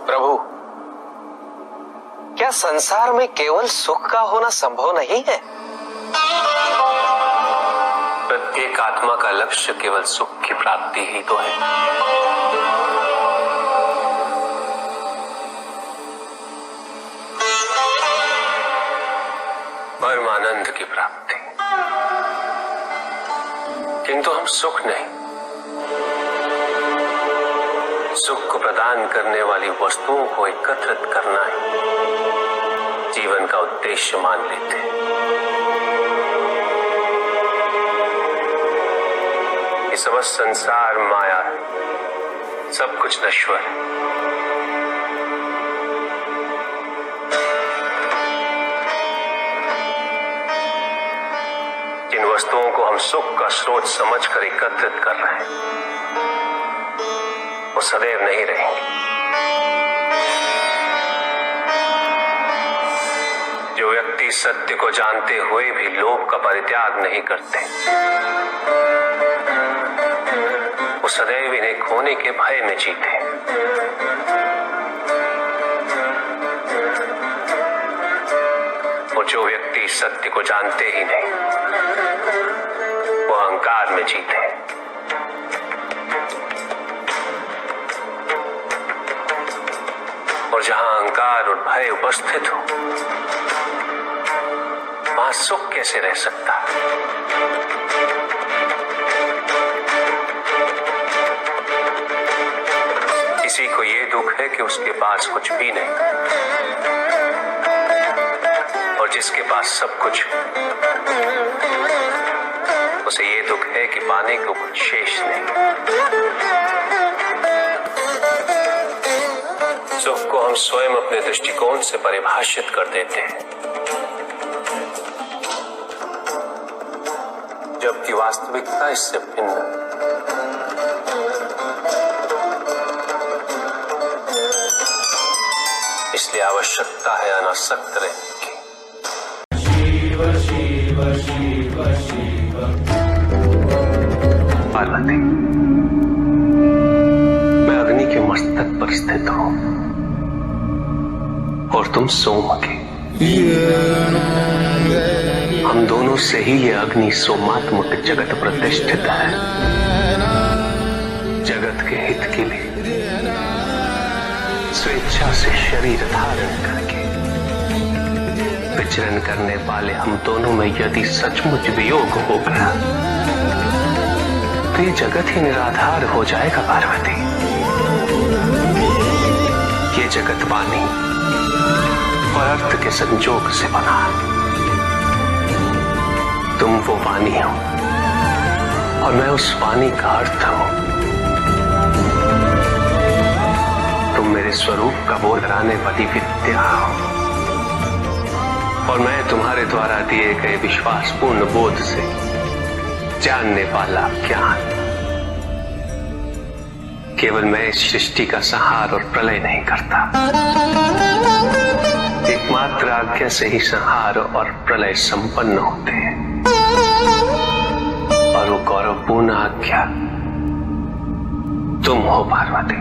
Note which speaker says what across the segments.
Speaker 1: प्रभु, क्या संसार में केवल सुख का होना संभव नहीं है? प्रत्येक आत्मा का लक्ष्य केवल सुख की प्राप्ति ही तो है। परमानंद की प्राप्ति, किंतु हम सुख नहीं, सुख को प्रदान करने वाली वस्तुओं को एकत्रित करना ही जीवन का उद्देश्य मान लेते हैं। ये समस्त संसार माया है, सब कुछ नश्वर है। जिन वस्तुओं को हम सुख का स्रोत समझकर एकत्रित कर रहे हैं, वो सदैव नहीं रहेंगे। जो व्यक्ति सत्य को जानते हुए भी लोभ का परित्याग नहीं करते, वो सदैव इन्हें खोने के भय में जीते। और जो व्यक्ति सत्य को जानते ही नहीं, वो अहंकार में जीते। और जहां अहंकार और भय उपस्थित हो, वहां सुख कैसे रह सकता है? किसी को ये दुख है कि उसके पास कुछ भी नहीं, और जिसके पास सब कुछ है, उसे ये दुख है कि पाने को कुछ शेष नहीं। सुख को हम स्वयं अपने दृष्टिकोण से परिभाषित कर देते हैं, जबकि वास्तविकता इससे भिन्न है। इसलिए आवश्यकता है अनासक्त रहने की। शिव शिव शिव शिव। पार्वती, मैं अग्नि के मस्तक पर स्थित हूं और तुम सोम के। हम दोनों से ही ये अग्नि सोमात्मक जगत प्रतिष्ठित है। जगत के हित के लिए स्वेच्छा से शरीर धारण करके विचरण करने वाले हम दोनों में यदि सचमुच वियोग हो गया, तो ये जगत ही निराधार हो जाएगा। पार्वती, ये जगत वाणी और अर्थ के संजोग से बना है। तुम वो वाणी हो और मैं उस वाणी का अर्थ हूं। तुम मेरे स्वरूप का बोध कराने वाली विद्या हो और मैं तुम्हारे द्वारा दिए गए विश्वासपूर्ण बोध से जानने वाला ज्ञान। केवल मैं इस सृष्टि का संहार और प्रलय नहीं करता, एकमात्र आज्ञा से ही संहार और प्रलय संपन्न होते हैं। और वो गौरवपूर्ण आज्ञा तुम हो पार्वती।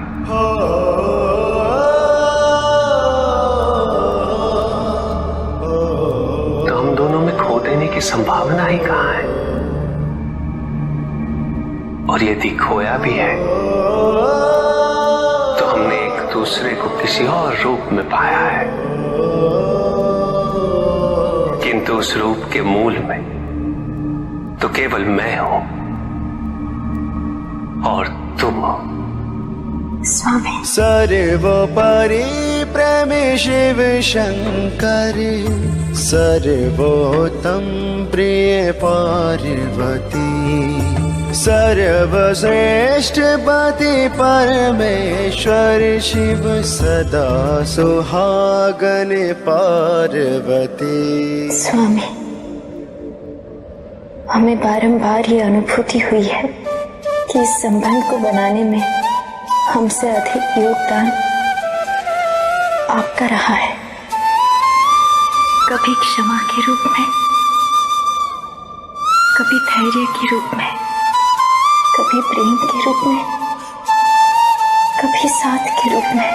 Speaker 1: तो हम दोनों में खो देने की संभावना ही कहां है? और यदि खोया भी है तो हमने एक दूसरे को किसी और रूप में पाया है, किंतु उस रूप के मूल में तो केवल मैं हूं और तुम हो।
Speaker 2: स्वामी,
Speaker 3: सर्वोपरि प्रेम शिव शंकर, सर्वोत्तम प्रिय पार्वती, सर्वश्रेष्ठ पति परमेश्वर शिव, सदा सुहागन पार्वती।
Speaker 2: स्वामी, हमें बारंबार ये अनुभूति हुई है कि इस संबंध को बनाने में हमसे अधिक योगदान आपका रहा है। कभी क्षमा के रूप में, कभी धैर्य के रूप में, कभी प्रेम के रूप में, कभी साथ के रूप में।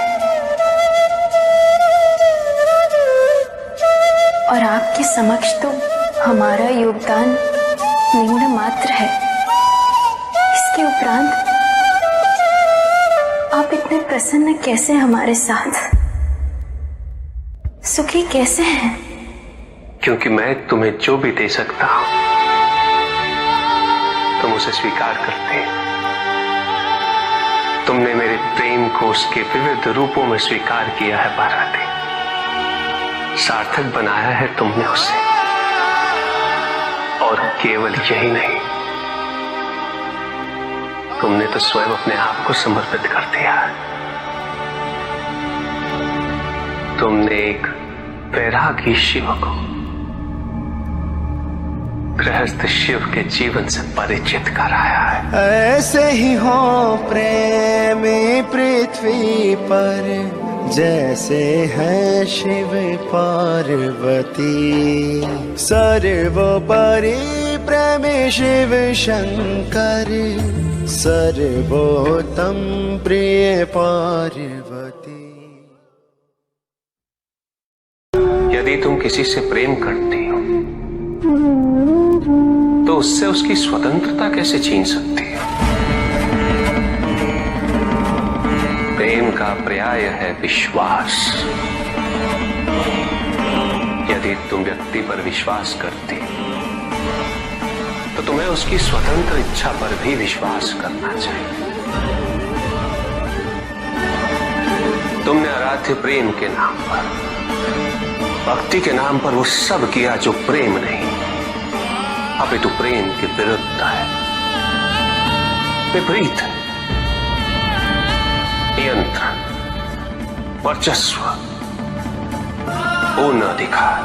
Speaker 2: आपके समक्ष तो हमारा योगदान निम्न मात्र है। इसके उपरांत आप इतने प्रसन्न कैसे हमारे साथ, सुखी कैसे हैं?
Speaker 1: क्योंकि मैं तुम्हें जो भी दे सकता हूं तुम उसे स्वीकार करते हो। तुमने मेरे प्रेम को उसके विविध रूपों में स्वीकार किया है पार्वती, सार्थक बनाया है तुमने उसे। और केवल यही नहीं, तुमने तो स्वयं अपने आप को समर्पित कर दिया। तुमने एक वैरागी शिव को गृहस्थ शिव के जीवन से परिचित कराया है।
Speaker 3: ऐसे ही हो प्रेमी पृथ्वी पर जैसे है शिव पार्वती। सर्वोपरि प्रेमी शिव शंकर, सर्वोत्तम प्रिय पार्वती।
Speaker 1: यदि तुम किसी से प्रेम करती हो तो उससे उसकी स्वतंत्रता कैसे छीन सकती हो? प्रेम का पर्याय है विश्वास। यदि तुम व्यक्ति पर विश्वास करती तो तुम्हें उसकी स्वतंत्र इच्छा पर भी विश्वास करना चाहिए। तुमने आराध्य प्रेम के नाम पर, भक्ति के नाम पर वो सब किया जो प्रेम नहीं, अपितु प्रेम के विरुद्ध है, विपरीत है। नियंत्रण, वर्चस्व, पूर्ण अधिकार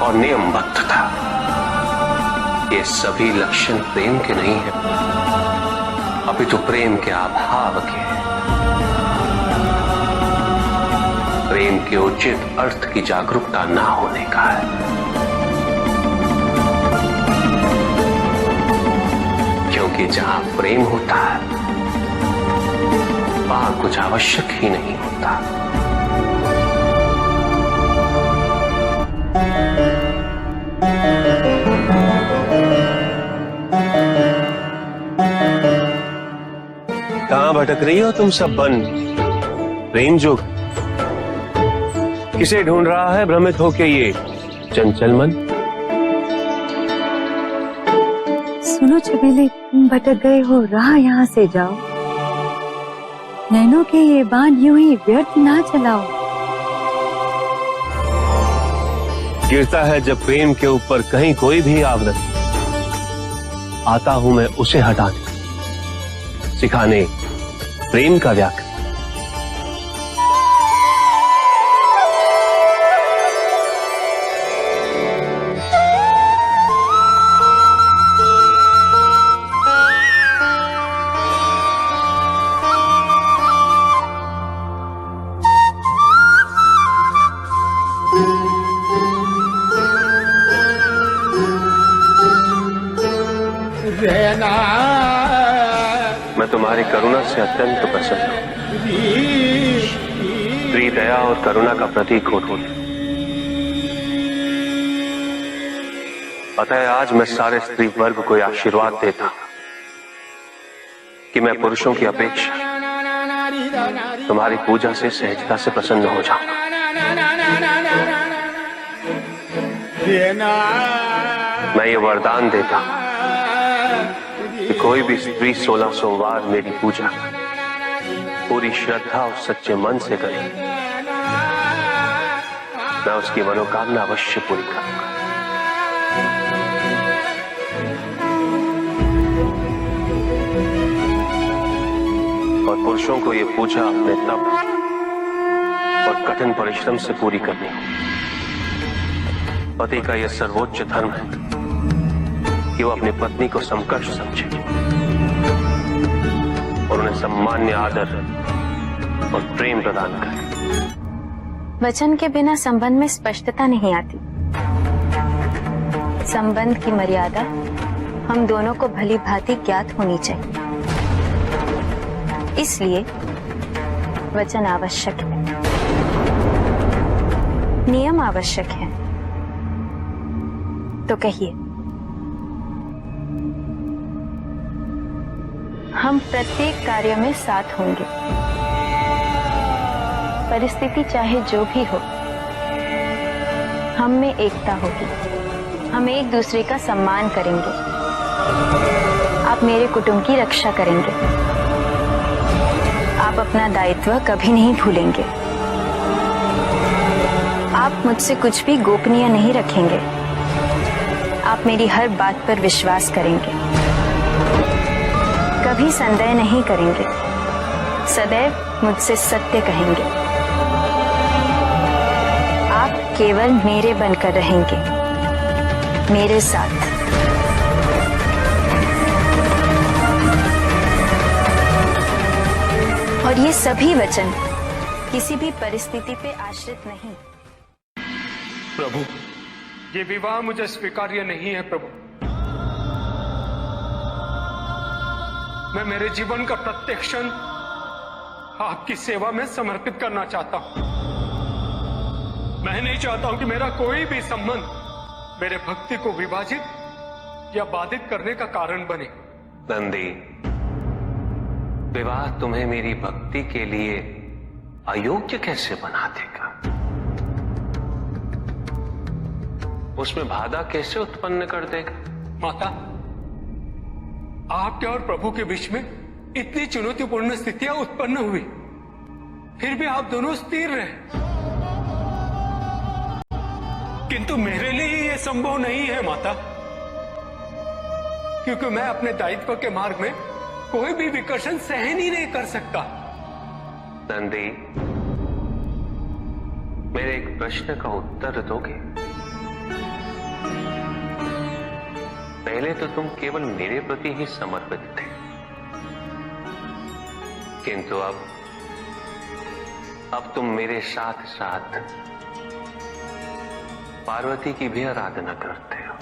Speaker 1: और नियमबद्धता, ये सभी लक्षण प्रेम के नहीं है, अपितु प्रेम के अभाव के हैं। प्रेम के उचित अर्थ की जागरूकता ना होने का है। क्योंकि जहां प्रेम होता है वहां कुछ आवश्यक ही नहीं होता। कहां भटक रही हो तुम सब बन प्रेम जोग? किसे ढूंढ रहा है भ्रमित होके ये चंचल मन?
Speaker 4: सुनो छबीले, तुम भटक गए हो, राह यहाँ से जाओ। नैनों के ये बाण यूं ही व्यर्थ ना चलाओ।
Speaker 1: गिरता है जब प्रेम के ऊपर कहीं कोई भी आवरण, आता हूं मैं उसे हटाने, सिखाने प्रेम का व्याकरण। मैं तुम्हारी करुणा से अत्यंत प्रसन्न हूं। स्त्री दया और करुणा का प्रतीक हो तुम। अतः आज मैं सारे स्त्री वर्ग को आशीर्वाद देता हूं कि मैं पुरुषों की अपेक्षा तुम्हारी पूजा से सहजता से प्रसन्न हो जाऊंगा। मैं ये वरदान देता हूं कि कोई भी स्त्री 16 सोमवार मेरी पूजा पूरी श्रद्धा और सच्चे मन से करे, मैं उसकी मनोकामना अवश्य पूरी करूंगा। और पुरुषों को ये पूजा अपने तप और कठिन परिश्रम से पूरी करनी है। पति का यह सर्वोच्च धर्म है कि वो अपनी पत्नी को समकक्ष समझे और उन्हें सम्मान्य आदर और प्रेम प्रदान करे।
Speaker 2: वचन के बिना संबंध में स्पष्टता नहीं आती। संबंध की मर्यादा हम दोनों को भली भांति ज्ञात होनी चाहिए। इसलिए वचन आवश्यक है, नियम आवश्यक है, तो कहिए। हम प्रत्येक कार्य में साथ होंगे। परिस्थिति चाहे जो भी हो, हम में एकता होगी। हम एक दूसरे का सम्मान करेंगे। आप मेरे कुटुंब की रक्षा करेंगे। आप अपना दायित्व कभी नहीं भूलेंगे। आप मुझसे कुछ भी गोपनीय नहीं रखेंगे। आप मेरी हर बात पर विश्वास करेंगे। कभी संदेह नहीं करेंगे। सदैव मुझसे सत्य कहेंगे। आप केवल मेरे बनकर रहेंगे, मेरे साथ। और ये सभी वचन किसी भी परिस्थिति पे आश्रित नहीं।
Speaker 5: प्रभु, ये विवाह मुझे स्वीकार्य नहीं है प्रभु। मैं मेरे जीवन का प्रत्येक क्षण आपकी सेवा में समर्पित करना चाहता हूं। मैं नहीं चाहता हूं कि मेरा कोई भी संबंध मेरे भक्ति को विभाजित या बाधित करने का कारण बने।
Speaker 1: नंदी, विवाह तुम्हें मेरी भक्ति के लिए अयोग्य कैसे बना देगा? उसमें बाधा कैसे उत्पन्न कर देगा?
Speaker 5: माता, आपके और प्रभु के बीच में इतनी चुनौतीपूर्ण स्थितियां उत्पन्न हुई, फिर भी आप दोनों स्थिर रहे। किंतु मेरे लिए यह संभव नहीं है माता, क्योंकि मैं अपने दायित्व के मार्ग में कोई भी विकर्षण सहन ही नहीं कर सकता।
Speaker 1: नंदी, मेरे एक प्रश्न का उत्तर दोगे? पहले तो तुम केवल मेरे प्रति ही समर्पित थे, किंतु अब तुम मेरे साथ साथ पार्वती की भी आराधना करते हो।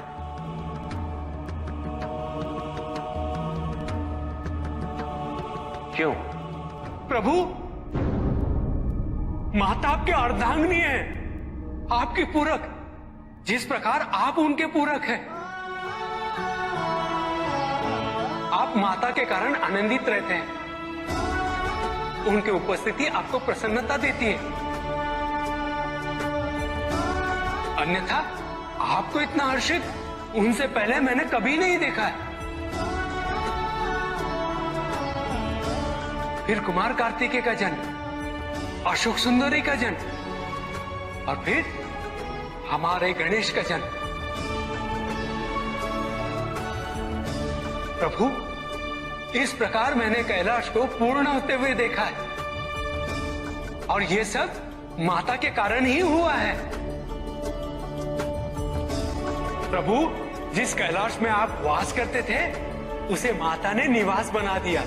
Speaker 1: क्यों?
Speaker 5: प्रभु, माता आपके अर्धांगिनी है, आपकी पूरक, जिस प्रकार आप उनके पूरक हैं। आप माता के कारण आनंदित रहते हैं। उनकी उपस्थिति आपको प्रसन्नता देती है। अन्यथा आपको इतना हर्षित उनसे पहले मैंने कभी नहीं देखा है। फिर कुमार कार्तिकेय का जन्म, अशोक सुंदरी का जन्म, और फिर हमारे गणेश का जन्म। प्रभु, इस प्रकार मैंने कैलाश को पूर्ण होते हुए देखा है, और ये सब माता के कारण ही हुआ है। प्रभु, जिस कैलाश में आप वास करते थे, उसे माता ने निवास बना दिया।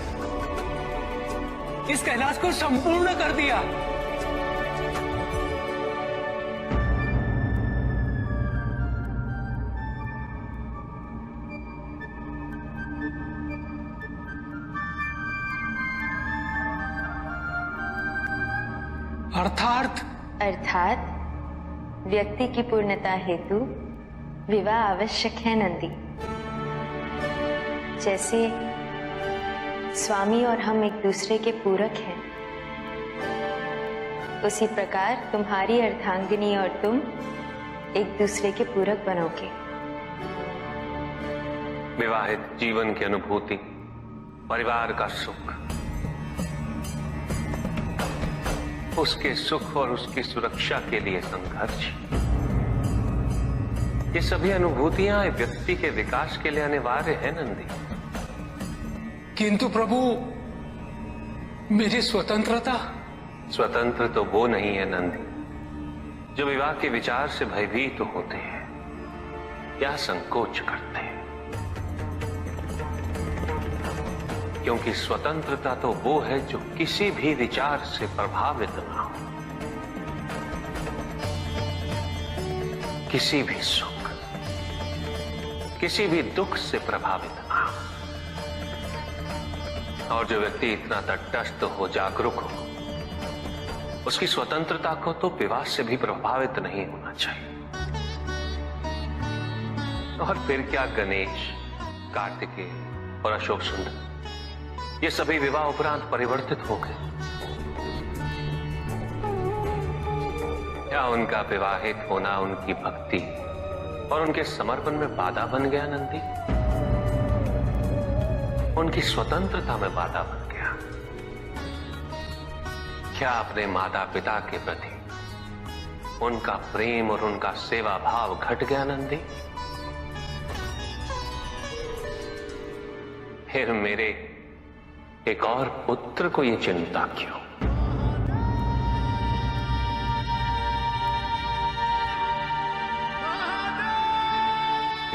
Speaker 5: इस कैलाश को संपूर्ण कर दिया।
Speaker 2: अर्थात व्यक्ति की पूर्णता हेतु विवाह आवश्यक है नंदी। जैसे स्वामी और हम एक दूसरे के पूरक हैं, उसी प्रकार तुम्हारी अर्धांगिनी और तुम एक दूसरे के पूरक बनोगे।
Speaker 1: विवाहित जीवन की अनुभूति, परिवार का सुख, उसके सुख और उसकी सुरक्षा के लिए संघर्ष, ये सभी अनुभूतियां व्यक्ति के विकास के लिए अनिवार्य है नंदी।
Speaker 5: किंतु प्रभु, मेरी स्वतंत्रता।
Speaker 1: स्वतंत्र तो वो नहीं है नंदी जो विवाह के विचार से भयभीत होते हैं या संकोच करते हैं, क्योंकि स्वतंत्रता तो वो है जो किसी भी विचार से प्रभावित ना हो, किसी भी सुख, किसी भी दुख से प्रभावित ना हो। और जो व्यक्ति इतना तटस्थ हो, जागरूक हो, उसकी स्वतंत्रता को तो विवाह से भी प्रभावित नहीं होना चाहिए। और फिर क्या गणेश, कार्तिकेय और अशोक सुंदर, ये सभी विवाह उपरांत परिवर्तित हो गए। क्या उनका विवाहित होना उनकी भक्ति और उनके समर्पण में बाधा बन गया नंदी? उनकी स्वतंत्रता में बाधा बन गया? क्या अपने माता पिता के प्रति उनका प्रेम और उनका सेवा भाव घट गया नंदी? फिर मेरे एक और पुत्र को ये चिंता क्यों?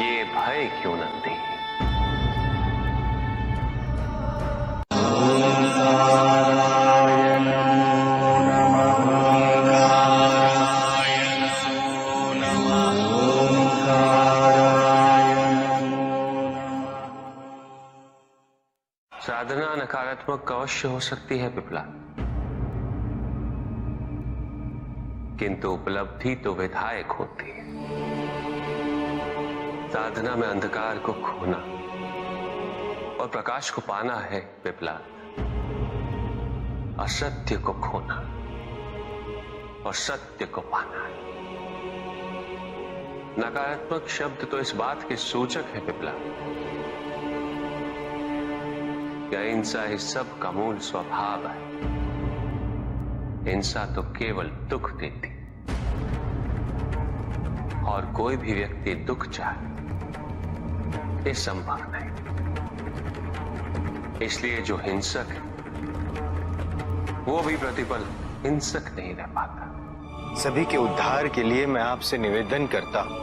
Speaker 1: ये भय क्यों नंदी? साधना नकारात्मक अवश्य हो सकती है पिपला, किंतु उपलब्धि तो विधायक होती है। साधना में अंधकार को खोना और प्रकाश को पाना है पिपला, असत्य को खोना और सत्य को पाना है। नकारात्मक शब्द तो इस बात के सूचक है पिपला, क्या हिंसा इस सब का मूल स्वभाव है। हिंसा तो केवल दुख देती, और कोई भी व्यक्ति दुख चाहे ये संभव नहीं। इसलिए जो हिंसक है वो भी प्रतिपल हिंसक नहीं रह पाता।
Speaker 6: सभी के उद्धार के लिए मैं आपसे निवेदन करता हूं,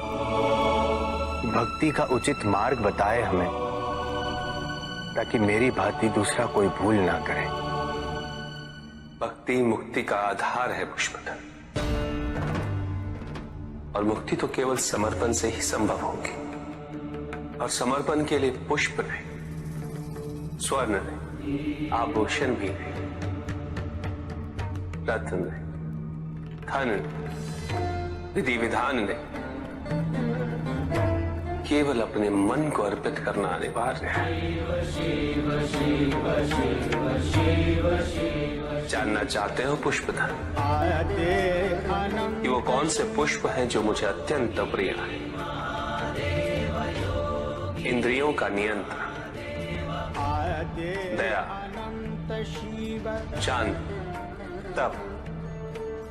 Speaker 6: भक्ति का उचित मार्ग बताए हमें, ताकि मेरी भांति दूसरा कोई भूल ना करे।
Speaker 1: भक्ति मुक्ति का आधार है पुष्पधर, और मुक्ति तो केवल समर्पण से ही संभव होगी। और समर्पण के लिए पुष्प नहीं, स्वर्ण नहीं, आभूषण भी नहीं, रत्न नहीं, धन नहीं, विधि विधान नहीं, केवल अपने मन को अर्पित करना अनिवार्य है। जानना चाहते हो पुष्पधर कि वो कौन से पुष्प हैं जो मुझे अत्यंत प्रिय हैं? इंद्रियों का नियंत्रण, दया, शांति, तप,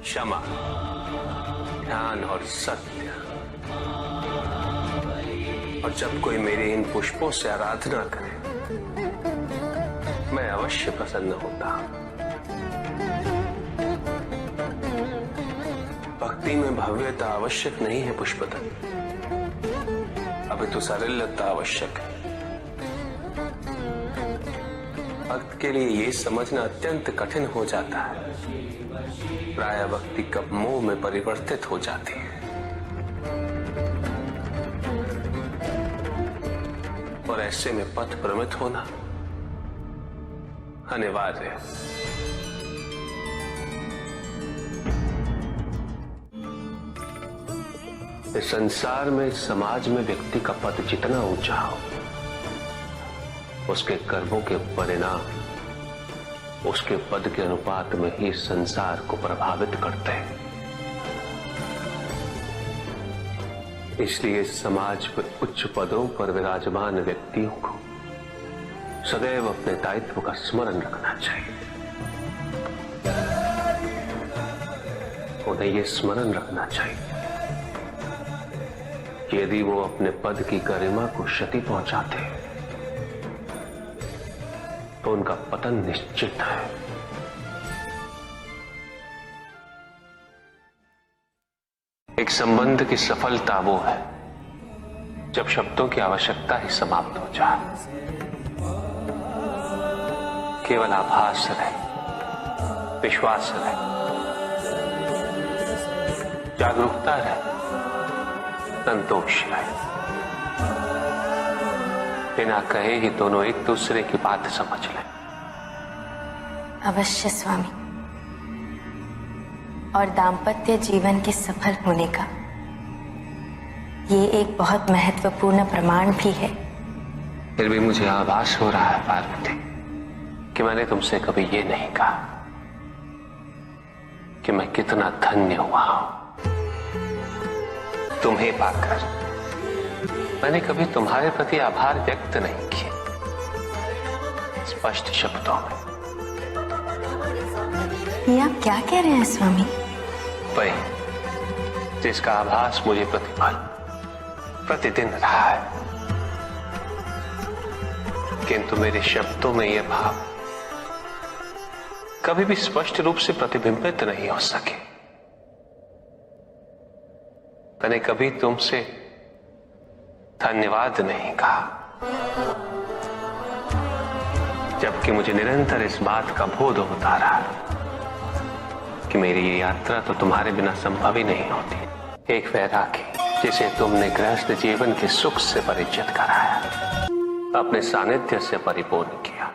Speaker 1: क्षमा, ध्यान और सत्य। और जब कोई मेरे इन पुष्पों से आराधना करे, मैं अवश्य प्रसन्न होता हूं। भक्ति में भव्यता आवश्यक नहीं है पुष्पधर, अभी तो सरलता आवश्यक है। भक्त के लिए ये समझना अत्यंत कठिन हो जाता है, प्राय भक्ति कब मोह में परिवर्तित हो जाती है। और ऐसे में पथ भ्रमित होना अनिवार्य है। इस संसार में, समाज में व्यक्ति का पद जितना ऊंचा हो, उसके कर्मों के परिणाम उसके पद के अनुपात में ही संसार को प्रभावित करते हैं। इसलिए समाज में उच्च पदों पर विराजमान व्यक्तियों को सदैव अपने दायित्व का स्मरण रखना चाहिए। उन्हें यह स्मरण रखना चाहिए कि यदि वो अपने पद की गरिमा को क्षति पहुंचाते हैं तो उनका पतन निश्चित है। एक संबंध की सफलता वो है जब शब्दों की आवश्यकता ही समाप्त हो जाए, केवल आभास रहे, विश्वास रहे, जागरूकता रहे, संतोष रहे। बिना कहे ही दोनों एक दूसरे की बात समझ लें।
Speaker 2: अवश्य स्वामी, और दाम्पत्य जीवन के सफल होने का ये एक बहुत महत्वपूर्ण प्रमाण भी है।
Speaker 1: फिर भी मुझे आभास हो रहा है पार्वती कि मैंने तुमसे कभी ये नहीं कहा कि मैं कितना धन्य हुआ हूं तुम्हें पाकर। मैंने कभी तुम्हारे प्रति आभार व्यक्त नहीं किया स्पष्ट शब्दों में।
Speaker 2: ये आप क्या कह रहे हैं स्वामी?
Speaker 1: वही जिसका आभास मुझे प्रतिदिन रहा है, किंतु मेरे शब्दों में यह भाव कभी भी स्पष्ट रूप से प्रतिबिंबित नहीं हो सके। मैंने कभी तुमसे धन्यवाद नहीं कहा, जबकि मुझे निरंतर इस बात का बोध होता रहा कि मेरी ये यात्रा तो तुम्हारे बिना संभव ही नहीं होती। एक वैरागी जिसे तुमने गृहस्थ जीवन के सुख से परिचित कराया, अपने सानिध्य से परिपूर्ण किया,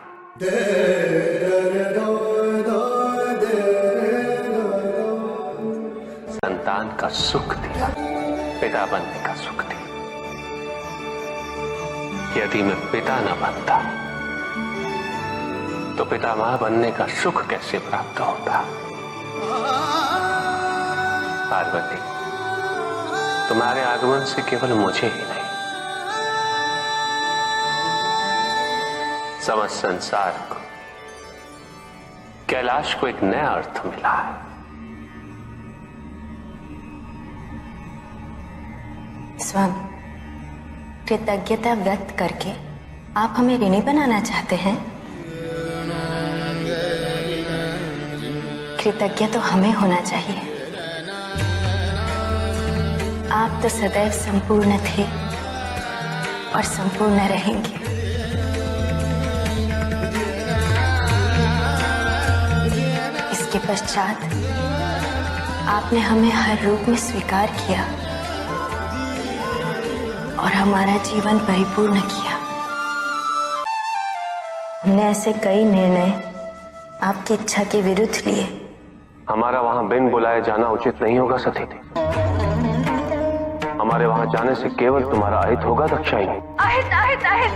Speaker 1: संतान का सुख दिया, पिता बनने का सुख दिया। यदि मैं पिता न बनता तो पितामह बनने का सुख कैसे प्राप्त होता? पार्वती, तुम्हारे आगमन से केवल मुझे ही नहीं, समस्त संसार को, कैलाश को एक नया अर्थ मिला है।
Speaker 2: स्वामी, कृतज्ञता व्यक्त करके आप हमें ऋणी बनाना चाहते हैं? कृतज्ञ तो हमें होना चाहिए। आप तो सदैव संपूर्ण थे और संपूर्ण रहेंगे। इसके पश्चात आपने हमें हर रूप में स्वीकार किया और हमारा जीवन परिपूर्ण किया। हमने ऐसे कई निर्णय आपकी इच्छा के विरुद्ध लिए।
Speaker 1: हमारा वहां बिन बुलाए जाना उचित नहीं होगा सती। हमारे वहां जाने से केवल तुम्हारा अहित होगा दक्षायनी।
Speaker 7: अहित अहित अहित,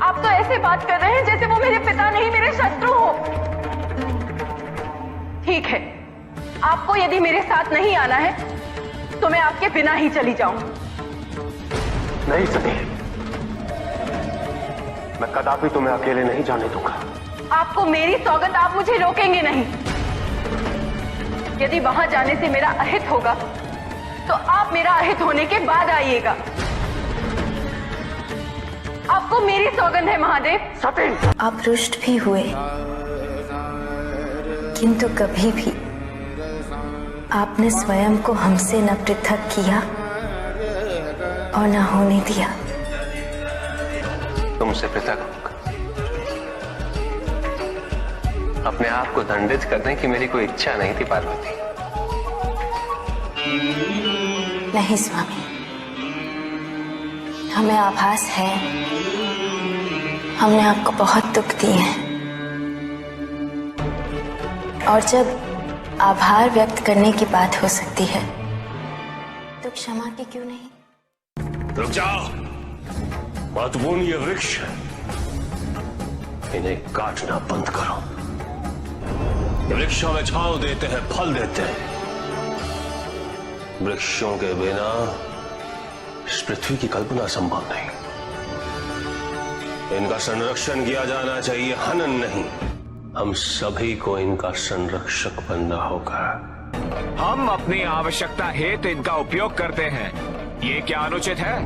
Speaker 7: आप तो ऐसे बात कर रहे हैं जैसे वो मेरे पिता नहीं मेरे शत्रु हो। ठीक है, आपको यदि मेरे साथ नहीं आना है तो मैं आपके बिना ही चली जाऊं।
Speaker 1: नहीं सती, मैं कदापि तुम्हें अकेले नहीं जाने दूंगा।
Speaker 7: आपको मेरी सौगंध, आप मुझे रोकेंगे नहीं। यदि वहां जाने से मेरा अहित होगा तो आप मेरा अहित होने के बाद आइएगा। आपको मेरी सौगंध है महादेव।
Speaker 1: सती,
Speaker 2: आप रुष्ट भी हुए, किंतु कभी भी आपने स्वयं को हमसे न पृथक किया और न होने दिया।
Speaker 1: तुमसे पृथक होकर अपने आप को दंडित करने की मेरी कोई इच्छा नहीं थी पार्वती।
Speaker 2: नहीं स्वामी, हमें आभास है हमने आपको बहुत दुख दिए हैं, और जब आभार व्यक्त करने की बात हो सकती है तो क्षमा की क्यों नहीं?
Speaker 1: रुक जाओ, महत्वपूर्ण ये वृक्ष है, इन्हें काटना बंद करो। ये वृक्षों में छांव देते हैं, फल देते हैं। वृक्षों के बिना इस पृथ्वी की कल्पना संभव नहीं। इनका संरक्षण किया जाना चाहिए, हनन नहीं। हम सभी को इनका संरक्षक बनना होगा।
Speaker 8: हम अपनी आवश्यकता हेतु इनका उपयोग करते हैं, ये क्या अनुचित है?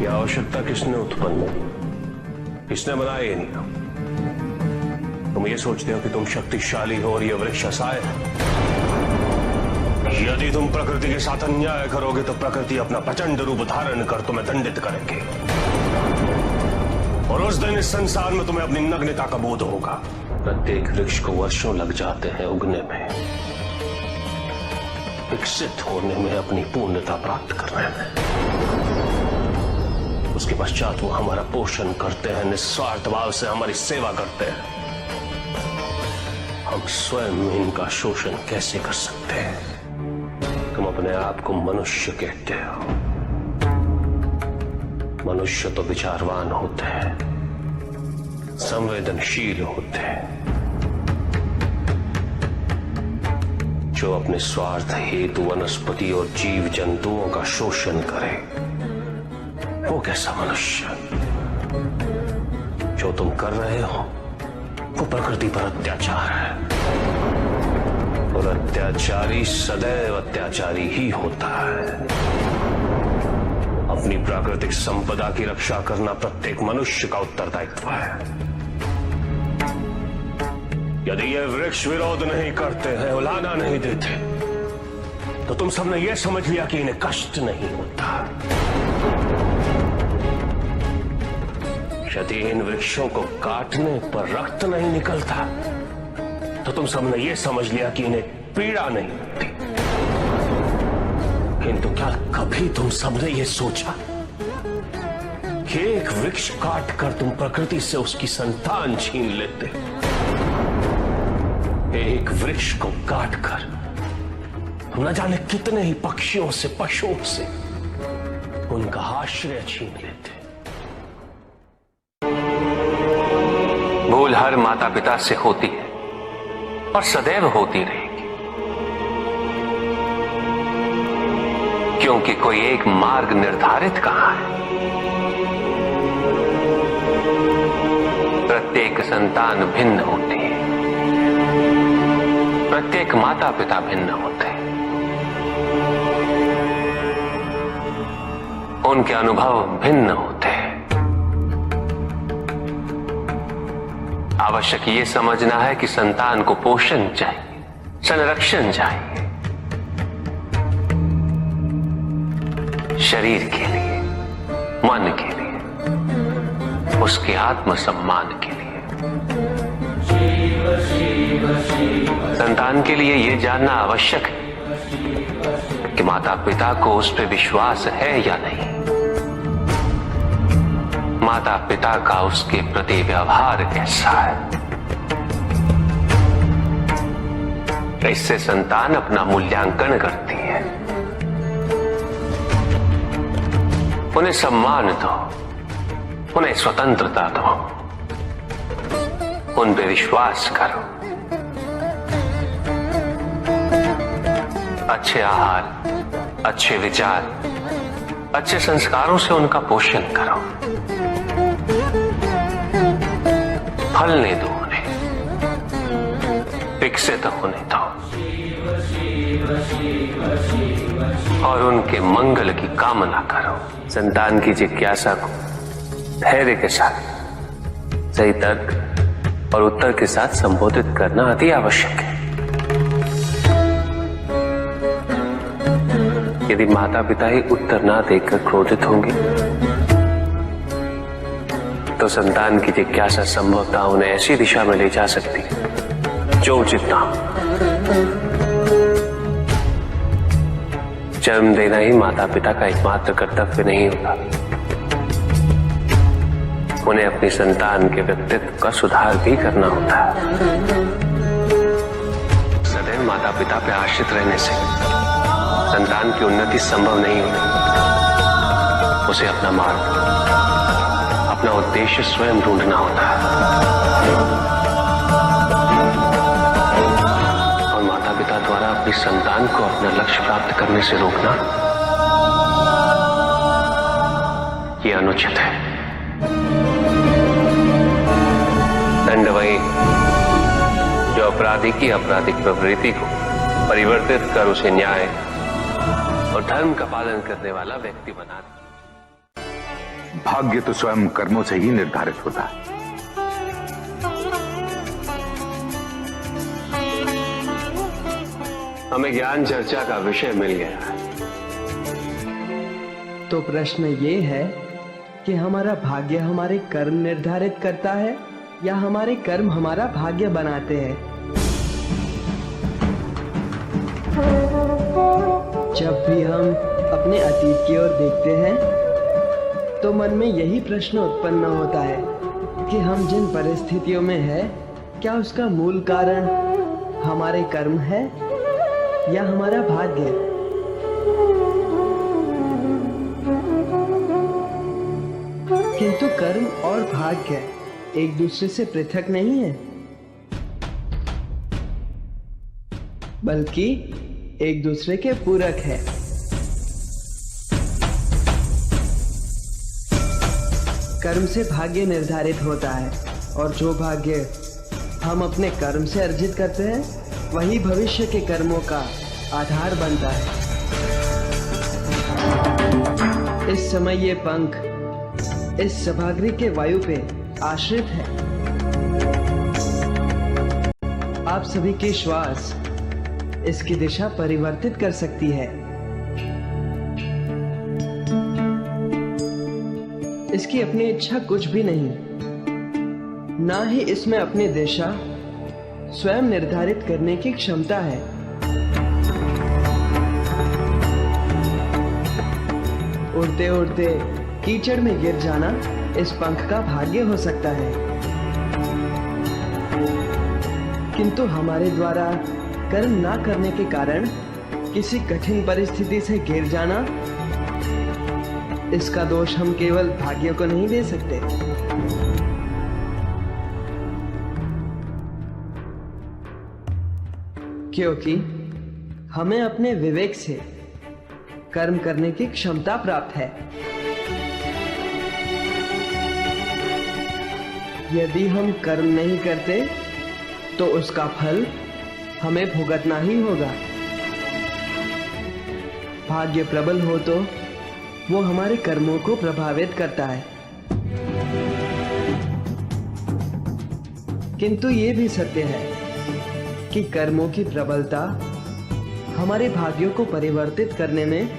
Speaker 1: यह आवश्यकता किसने उत्पन्न की? किसने बनाया ये नियम? तुम ये सोचते हो कि तुम शक्तिशाली हो और यह वृक्ष असहाय है। यदि तुम प्रकृति के साथ अन्याय करोगे तो प्रकृति अपना प्रचंड रूप धारण कर तुम्हें दंडित करेंगे, और उस दिन इस संसार में तुम्हें अपनी नग्नता का बोध होगा। प्रत्येक वृक्ष को वर्षों लग जाते हैं उगने में, विकसित होने में, अपनी पूर्णता प्राप्त करने में। उसके पश्चात वो हमारा पोषण करते हैं, निस्वार्थ भाव से हमारी सेवा करते हैं। हम स्वयं इनका शोषण कैसे कर सकते हैं? तुम अपने आप को मनुष्य कहते हो। मनुष्य तो विचारवान होते हैं, संवेदनशील होते हैं, जो अपने स्वार्थ हेतु वनस्पति और जीव जंतुओं का शोषण करे। वो कैसा मनुष्य? जो तुम कर रहे हो वो प्रकृति पर अत्याचार है, और अत्याचारी सदैव अत्याचारी ही होता है। अपनी प्राकृतिक संपदा की रक्षा करना प्रत्येक मनुष्य का उत्तरदायित्व है। यदि ये वृक्ष विरोध नहीं करते हैं, उलाहना नहीं देते, तो तुम सबने ये समझ लिया कि इन्हें कष्ट नहीं होता। यदि इन वृक्षों को काटने पर रक्त नहीं निकलता, तो तुम सबने ये समझ लिया कि इन्हें पीड़ा नहीं होती। किंतु क्या कभी तुम सबने ये सोचा कि एक वृक्ष काट कर तुम प्रकृति से उसकी संतान छीन लेते? एक वृक्ष को काटकर हम न जाने कितने ही पक्षियों से, पशुओं से उनका आश्रय छीन लेते। भूल हर माता पिता से होती है और सदैव होती रहेगी, क्योंकि कोई एक मार्ग निर्धारित कहां है। प्रत्येक संतान भिन्न होती है, प्रत्येक माता पिता भिन्न होते हैं, उनके अनुभव भिन्न होते हैं। आवश्यक ये समझना है कि संतान को पोषण चाहिए, संरक्षण चाहिए, शरीर के लिए, मन के लिए, उसके आत्मसम्मान के लिए। संतान के लिए यह जानना आवश्यक है कि माता पिता को उस पर विश्वास है या नहीं, माता पिता का उसके प्रति व्यवहार कैसा है। इससे संतान अपना मूल्यांकन करती है। उन्हें सम्मान दो, उन्हें स्वतंत्रता दो, उन पे विश्वास करो। अच्छे आहार, अच्छे विचार, अच्छे संस्कारों से उनका पोषण करो। फलने दो उन्हें, विकसित होने दो, और उनके मंगल की कामना करो। संतान की जिज्ञासा को धैर्य के साथ, सही तर्क और उत्तर के साथ संबोधित करना अति आवश्यक है। यदि माता पिता ही उत्तर ना देकर क्रोधित होंगे, तो संतान की जिज्ञासा संभवतः उन्हें ऐसी दिशा में ले जा सकती है जो उचित ना हो। जन्म देना ही माता पिता का एकमात्र कर्तव्य नहीं होता, उन्हें अपनी संतान के व्यक्तित्व का सुधार भी करना होता है। सदैव माता पिता पर आश्रित रहने से संतान की उन्नति संभव नहीं होती। उसे अपना मार्ग, अपना उद्देश्य स्वयं ढूंढना होता है। और माता पिता द्वारा अपनी संतान को अपना लक्ष्य प्राप्त करने से रोकना, यह अनुचित है। दंड वही जो अपराधी की आपराधिक प्रवृत्ति को परिवर्तित कर उसे न्याय और धर्म का पालन करने वाला व्यक्ति बना दे।
Speaker 9: भाग्य तो स्वयं कर्मों से ही निर्धारित होता है।
Speaker 1: हमें ज्ञान चर्चा का विषय मिल गया है।
Speaker 10: तो प्रश्न ये है कि हमारा भाग्य हमारे कर्म निर्धारित करता है या हमारे कर्म हमारा भाग्य बनाते हैं? जब भी हम अपने अतीत की ओर देखते हैं तो मन में यही प्रश्न उत्पन्न होता है कि हम जिन परिस्थितियों में हैं, क्या उसका मूल कारण हमारे कर्म है या हमारा भाग्य? किंतु कर्म और भाग्य एक दूसरे से पृथक नहीं है, बल्कि एक दूसरे के पूरक है। कर्म से भाग्य निर्धारित होता है और जो भाग्य हम अपने कर्म से अर्जित करते हैं वही भविष्य के कर्मों का आधार बनता है। इस समय ये पंख इस सभागृह के वायु पे आश्रित है। आप सभी के श्वास इसकी दिशा परिवर्तित कर सकती है। इसकी अपनी इच्छा कुछ भी नहीं, ना ही इसमें अपनी दिशा स्वयं निर्धारित करने की क्षमता है। उड़ते उड़ते कीचड़ में गिर जाना इस पंख का भाग्य हो सकता है, किंतु हमारे द्वारा कर्म ना करने के कारण किसी कठिन परिस्थिति से गिर जाना, इसका दोष हम केवल भाग्य को नहीं दे सकते। क्योंकि हमें अपने विवेक से कर्म करने की क्षमता प्राप्त है। यदि हम कर्म नहीं करते तो उसका फल हमें भुगतना ही होगा। भाग्य प्रबल हो तो वो हमारे कर्मों को प्रभावित करता है, किंतु ये भी सत्य है कि कर्मों की प्रबलता हमारे भाग्यों को परिवर्तित करने में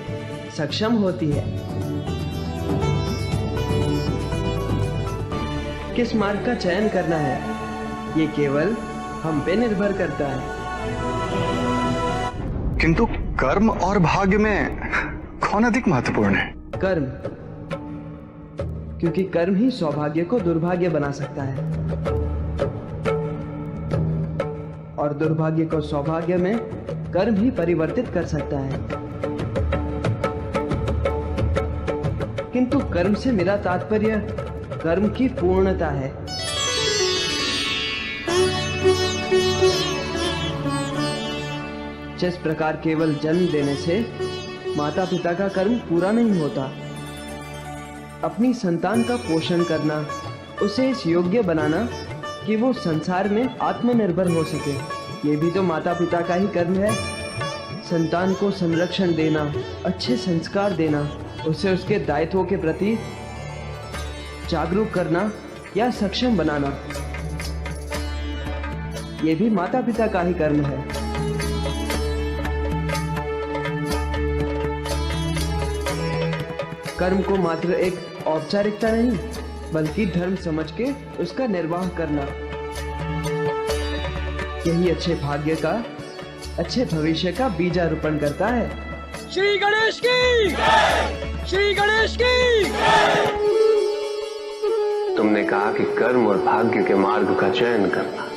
Speaker 10: सक्षम होती है। किस मार्ग का चयन करना है ये केवल हम पे निर्भर करता है।
Speaker 11: किंतु कर्म और भाग्य में कौन अधिक महत्वपूर्ण है?
Speaker 10: कर्म, क्योंकि कर्म ही सौभाग्य को दुर्भाग्य बना सकता है और दुर्भाग्य को सौभाग्य में कर्म ही परिवर्तित कर सकता है। किंतु कर्म से मेरा तात्पर्य कर्म की पूर्णता है। जिस प्रकार केवल जन्म देने से माता पिता का कर्म पूरा नहीं होता, अपनी संतान का पोषण करना, उसे इस योग्य बनाना कि वो संसार में आत्मनिर्भर हो सके, ये भी तो माता पिता का ही कर्म है। संतान को संरक्षण देना, अच्छे संस्कार देना, उसे उसके दायित्वों के प्रति जागरूक करना या सक्षम बनाना, ये भी माता पिता का ही कर्म है। कर्म को मात्र एक औपचारिकता नहीं बल्कि धर्म समझ के उसका निर्वाह करना, यही अच्छे भाग्य का, अच्छे भविष्य का बीजारोपण करता है।
Speaker 12: श्री गणेश की जय! श्री गणेश की जय!
Speaker 1: तुमने कहा कि कर्म और भाग्य के मार्ग का चयन करना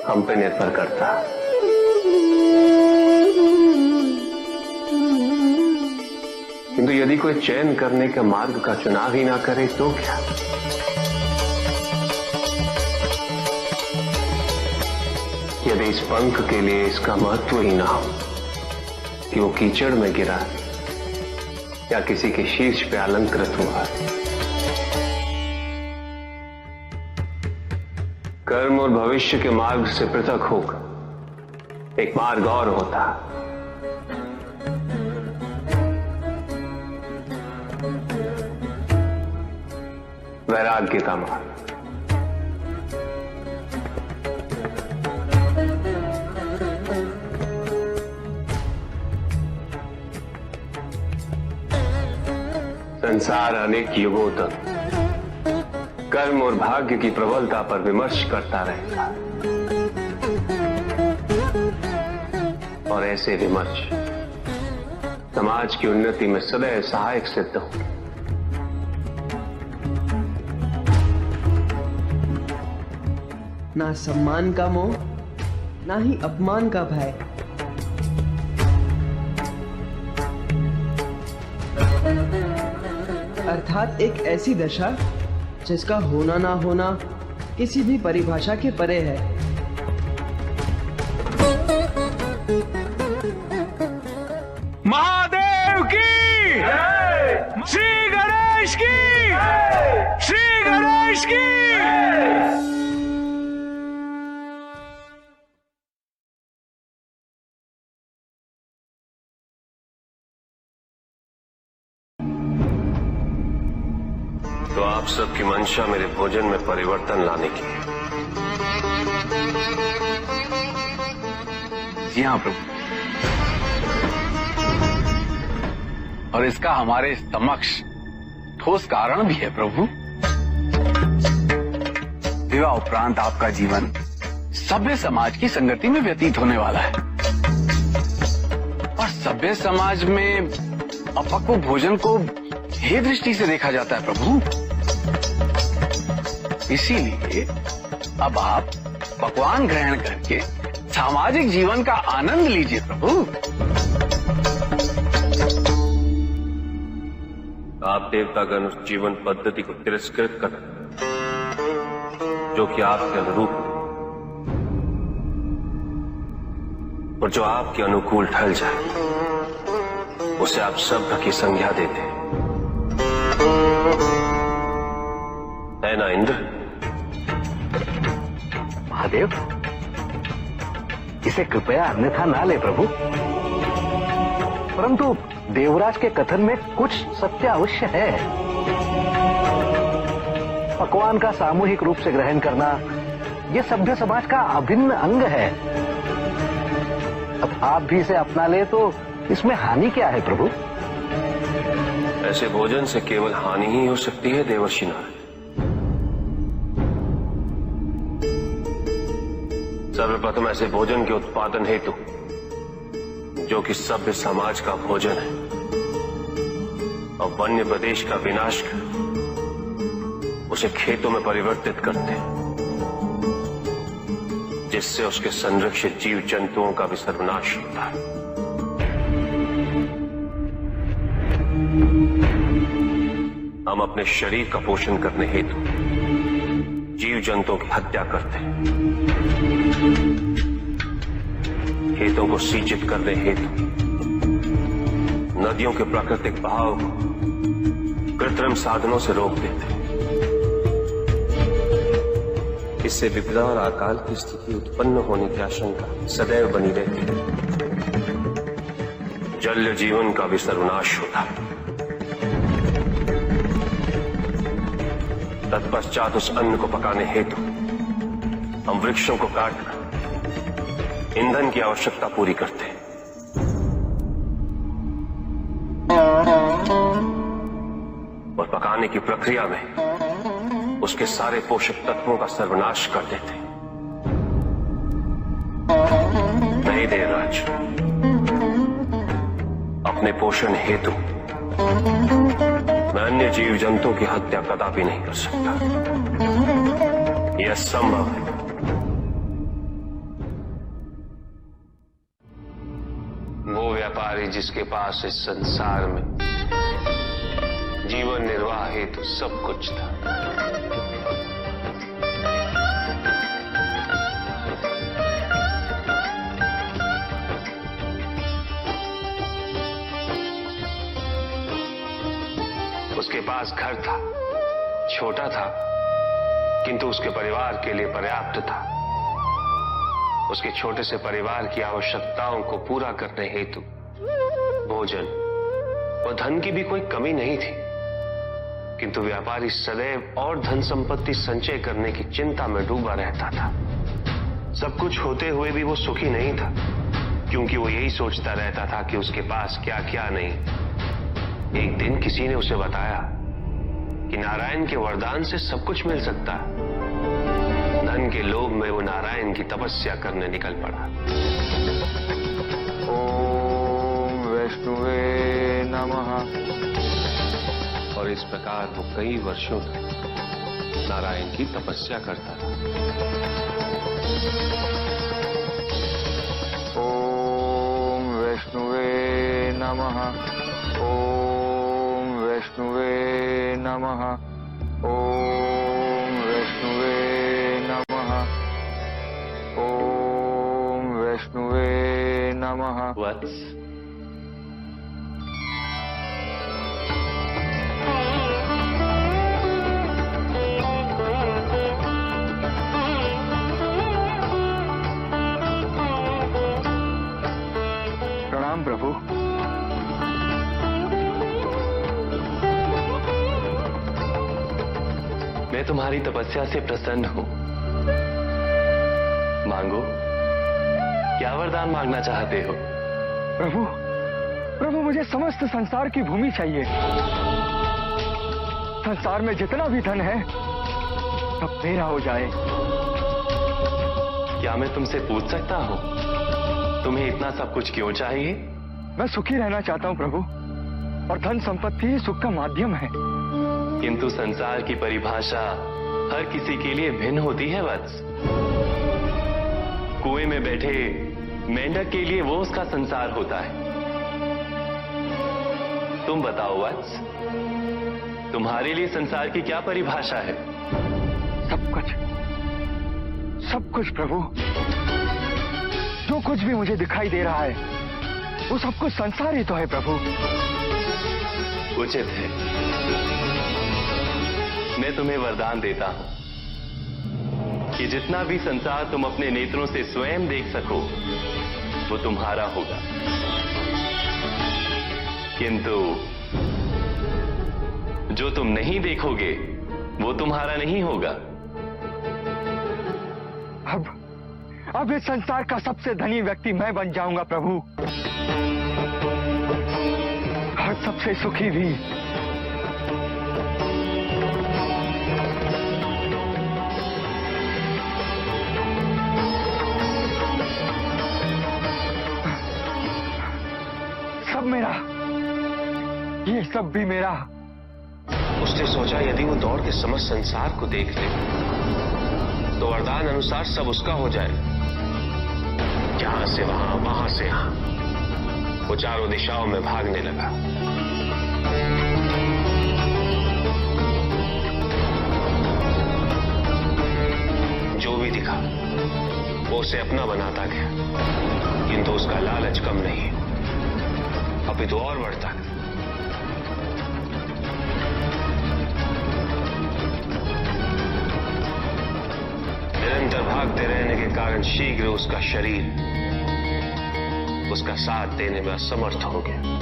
Speaker 1: हम पे निर्भर करता है। किंतु यदि कोई चयन करने के मार्ग का चुनाव ही ना करे तो क्या? यदि इस पंख के लिए इसका महत्व ही ना हो कि वो कीचड़ में गिरा या किसी के शीर्ष पे अलंकृत हुआ। कर्म और भविष्य के मार्ग से पृथक होकर एक मार्ग और होता है, वैराग्य का मार्ग। संसार अनेक युगों तक कर्म और भाग्य की प्रबलता पर विमर्श करता रहेगा और ऐसे विमर्श समाज की उन्नति में सदैव सहायक सिद्ध होंगे।
Speaker 10: ना सम्मान का मोह, ना ही अपमान का भय। अर्थात एक ऐसी दशा जिसका होना ना होना किसी भी परिभाषा के परे है।
Speaker 8: महादेव की श्री गणेश की श्री गणेश की।
Speaker 1: तो आप सबकी मंशा मेरे भोजन में परिवर्तन लाने की है।
Speaker 9: जी हाँ प्रभु, और इसका हमारे समक्ष ठोस कारण भी है प्रभु। विवाह उपरांत आपका जीवन सभ्य समाज की संगति में व्यतीत होने वाला है, और सभ्य समाज में अपक्व भोजन को हे दृष्टि से देखा जाता है प्रभु। इसीलिए अब आप पकवान ग्रहण करके सामाजिक जीवन का आनंद लीजिए प्रभु।
Speaker 1: आप देवतागण उस जीवन पद्धति को तिरस्कृत कर जो कि आपके अनुरूप और जो आपके अनुकूल ढल जाए, उसे आप सभ्य की संज्ञा देते हैं, है ना इंद्र?
Speaker 9: महादेव, इसे कृपया अन्यथा ना ले प्रभु, परंतु देवराज के कथन में कुछ सत्य अवश्य है। पकवान का सामूहिक रूप से ग्रहण करना यह सभ्य समाज का अभिन्न अंग है। अब आप भी इसे अपना ले तो इसमें हानि क्या है प्रभु?
Speaker 1: ऐसे भोजन से केवल हानि ही हो सकती है देवर्षि नारद। सर्वप्रथम ऐसे भोजन के उत्पादन हेतु जो कि सभ्य समाज का भोजन है और वन्य प्रदेश का विनाश कर उसे खेतों में परिवर्तित करते हैं, जिससे उसके संरक्षित जीव जंतुओं का भी सर्वनाश होता है। हम अपने शरीर का पोषण करने हेतु जीव जंतुओं की हत्या करते हैं, खेतो¬ को सिंचित करने हेतु नदियों के प्राकृतिक बहाव को कृत्रिम साधनों से रोक देते हैं। इससे विपदा और अकाल की स्थिति उत्पन्न होने की आशंका सदैव बनी रहती है। जल जीवन का भी सर्वनाश होता है। तत्पश्चात उस अन्न को पकाने हेतु हम वृक्षों को काटकर ईंधन की आवश्यकता पूरी करते हैं। और पकाने की प्रक्रिया में उसके सारे पोषक तत्वों का सर्वनाश कर देते हैं। नहीं देवराज, अपने पोषण हेतु मैं अन्य जीव जंतुओं की हत्या कदापि नहीं कर सकता। यह असंभव है। वो व्यापारी जिसके पास इस संसार में जीवन निर्वाह हेतु सब कुछ था, उसके पास घर था, छोटा था किंतु उसके परिवार के लिए पर्याप्त था। उसके छोटे से परिवार की आवश्यकताओं को पूरा करने हेतु भोजन और धन की भी कोई कमी नहीं थी, किंतु व्यापारी सदैव और धन संपत्ति संचय करने की चिंता में डूबा रहता था। सब कुछ होते हुए भी वो सुखी नहीं था, क्योंकि वो यही सोचता रहता था कि उसके पास क्या क्या नहीं। एक दिन किसी ने उसे बताया कि नारायण के वरदान से सब कुछ मिल सकता है। धन के लोभ में वो नारायण की तपस्या करने निकल पड़ा।
Speaker 6: ओम वैष्णवे नमः।
Speaker 1: और इस प्रकार वो कई वर्षों तक नारायण की तपस्या करता था।
Speaker 6: ओम वैष्णवे नमः। ओम
Speaker 8: नमः। ओम वैष्णवे नमः। ओम वैष्णवे नमः।
Speaker 1: वत्स,
Speaker 8: प्रणाम प्रभु।
Speaker 1: मैं तुम्हारी तपस्या से प्रसन्न हूं। मांगो, क्या वरदान मांगना चाहते हो?
Speaker 8: प्रभु, प्रभु मुझे समस्त संसार की भूमि चाहिए। संसार में जितना भी धन है सब मेरा हो जाए।
Speaker 1: क्या मैं तुमसे पूछ सकता हूं, तुम्हें इतना सब कुछ क्यों चाहिए?
Speaker 8: मैं सुखी रहना चाहता हूं प्रभु, और धन संपत्ति ही सुख का माध्यम है।
Speaker 1: किंतु संसार की परिभाषा हर किसी के लिए भिन्न होती है वत्स। कुएं में बैठे मेंढक के लिए वो उसका संसार होता है। तुम बताओ वत्स, तुम्हारे लिए संसार की क्या परिभाषा है?
Speaker 8: सब कुछ प्रभु। जो कुछ भी मुझे दिखाई दे रहा है वो सब कुछ संसार ही तो है प्रभु।
Speaker 1: उचित है, मैं तुम्हें वरदान देता हूं कि जितना भी संसार तुम अपने नेत्रों से स्वयं देख सको वो तुम्हारा होगा, किंतु जो तुम नहीं देखोगे वो तुम्हारा नहीं होगा।
Speaker 8: अब इस संसार का सबसे धनी व्यक्ति मैं बन जाऊंगा प्रभु, और सबसे सुखी भी। सब मेरा, ये सब भी मेरा।
Speaker 1: उसने सोचा यदि वो दौड़ के समस्त संसार को देख ले तो वरदान अनुसार सब उसका हो जाए। यहां से वहां, वहां से यहां, वो चारों दिशाओं में भागने लगा। जो भी दिखा वो उसे अपना बनाता गया, किंतु उसका लालच कम नहीं, अपितु और बढ़ता गया। निरंतर भागते रहने के कारण शीघ्र उसका शरीर उसका साथ देने में असमर्थ हो गया।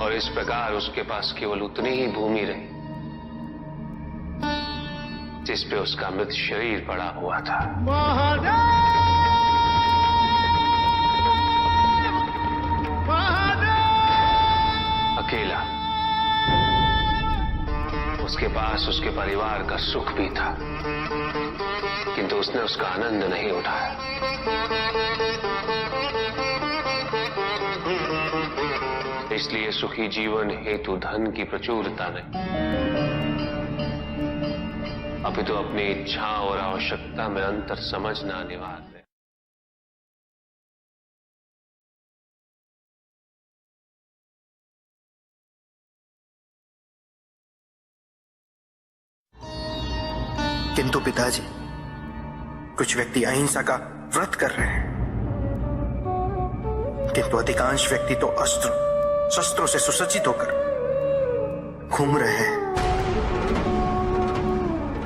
Speaker 1: और इस प्रकार उसके पास केवल उतनी ही भूमि रही जिस पे उसका मृत शरीर पड़ा हुआ था। अकेला। उसके पास उसके परिवार का सुख भी था, किंतु उसने उसका आनंद नहीं उठाया। इसलिए सुखी जीवन हेतु धन की प्रचुरता नहीं, अपितु अपनी इच्छा और आवश्यकता में अंतर समझना अनिवार्य है।
Speaker 3: किंतु पिताजी, कुछ व्यक्ति अहिंसा का व्रत कर रहे हैं, किंतु अधिकांश व्यक्ति तो अस्त्र शस्त्रों से सुसज्जित होकर घूम रहे हैं।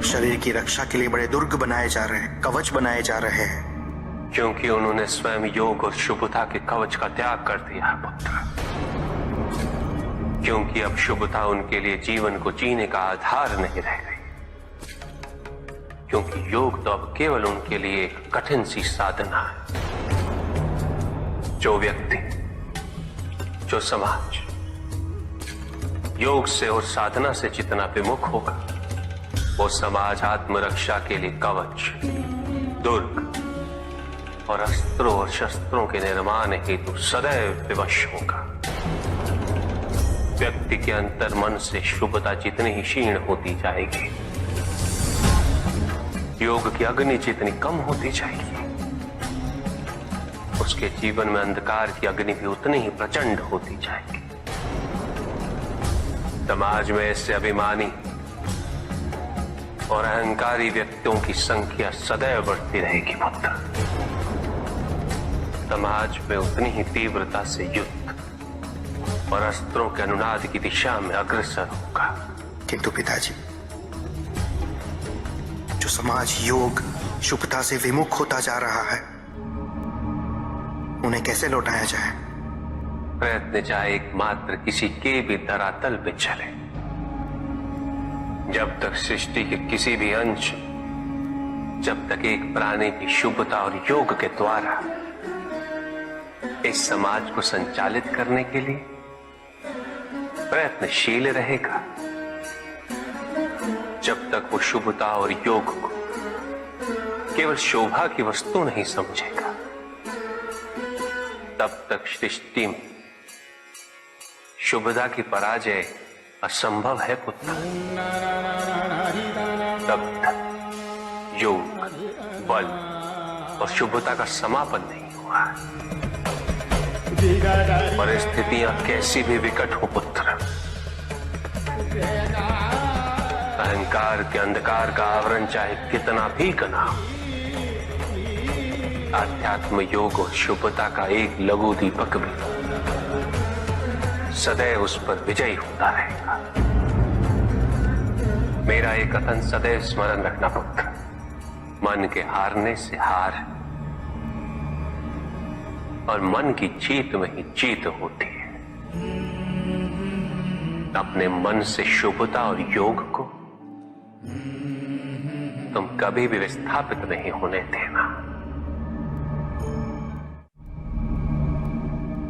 Speaker 3: शरीर की रक्षा के लिए बड़े दुर्ग बनाए जा रहे हैं, कवच बनाए जा रहे हैं,
Speaker 1: क्योंकि उन्होंने स्वयं योग और शुभता के कवच का त्याग कर दिया है पुत्र। क्योंकि अब शुभता उनके लिए जीवन को जीने का आधार नहीं रह गई, क्योंकि योग तो अब केवल उनके लिए एक कठिन सी साधना है। जो व्यक्ति, जो समाज योग से और साधना से जितना विमुख होगा, वो समाज आत्मरक्षा के लिए कवच, दुर्ग और अस्त्रों और शस्त्रों के निर्माण हेतु सदैव विवश होगा। व्यक्ति के अंतर मन से शुभता जितनी ही क्षीण होती जाएगी, योग की अग्नि जितनी कम होती जाएगी, उसके जीवन में अंधकार की अग्नि भी उतनी ही प्रचंड होती जाएगी। समाज में ऐसे अभिमानी और अहंकारी व्यक्तियों की संख्या सदैव बढ़ती रहेगी पुत्र। समाज में उतनी ही तीव्रता से युद्ध और अस्त्रों के अनुनाद की दिशा में अग्रसर होगा।
Speaker 3: किंतु पिताजी, जो समाज योग शुभता से विमुख होता जा रहा है, उन्हें कैसे लौटाया जाए?
Speaker 1: प्रयत्न चाहे एकमात्र किसी के भी धरातल पे चले। जब तक सृष्टि के किसी भी अंश, जब तक एक प्राणी की शुभता और योग के द्वारा इस समाज को संचालित करने के लिए प्रयत्नशील रहेगा, जब तक वो शुभता और योग को केवल शोभा की वस्तु नहीं समझेगा, तब तक सृष्टि में शुभता की पराजय असंभव है पुत्र। तब तक योग, बल और शुभता का समापन नहीं हुआ। परिस्थितियां कैसी भी विकट हो पुत्र, अहंकार के अंधकार का आवरण चाहे कितना भी घना हो, आध्यात्म योग और शुभता का एक लघु दीपक भी सदैव उस पर विजयी होता रहेगा। मेरा एक कथन सदैव स्मरण रखना पुत्र, मन के हारने से हार और मन की जीत में ही जीत होती है। अपने मन से शुभता और योग को तुम कभी भी विस्थापित नहीं होने देना।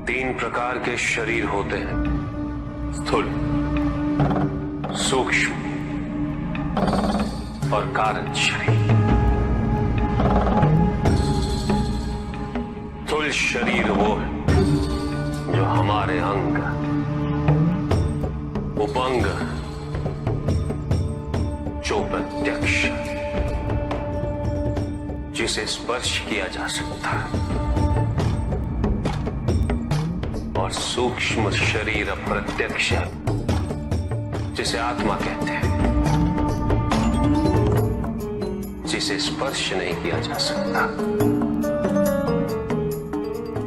Speaker 1: 3 प्रकार के शरीर होते हैं, स्थूल, सूक्ष्म और कारण शरीर। स्थूल शरीर वो है जो हमारे अंग, उपंग, जो प्रत्यक्ष, जिसे स्पर्श किया जा सकता है, और सूक्ष्म शरीर अप्रत्यक्ष, जिसे आत्मा कहते हैं, जिसे स्पर्श नहीं किया जा सकता,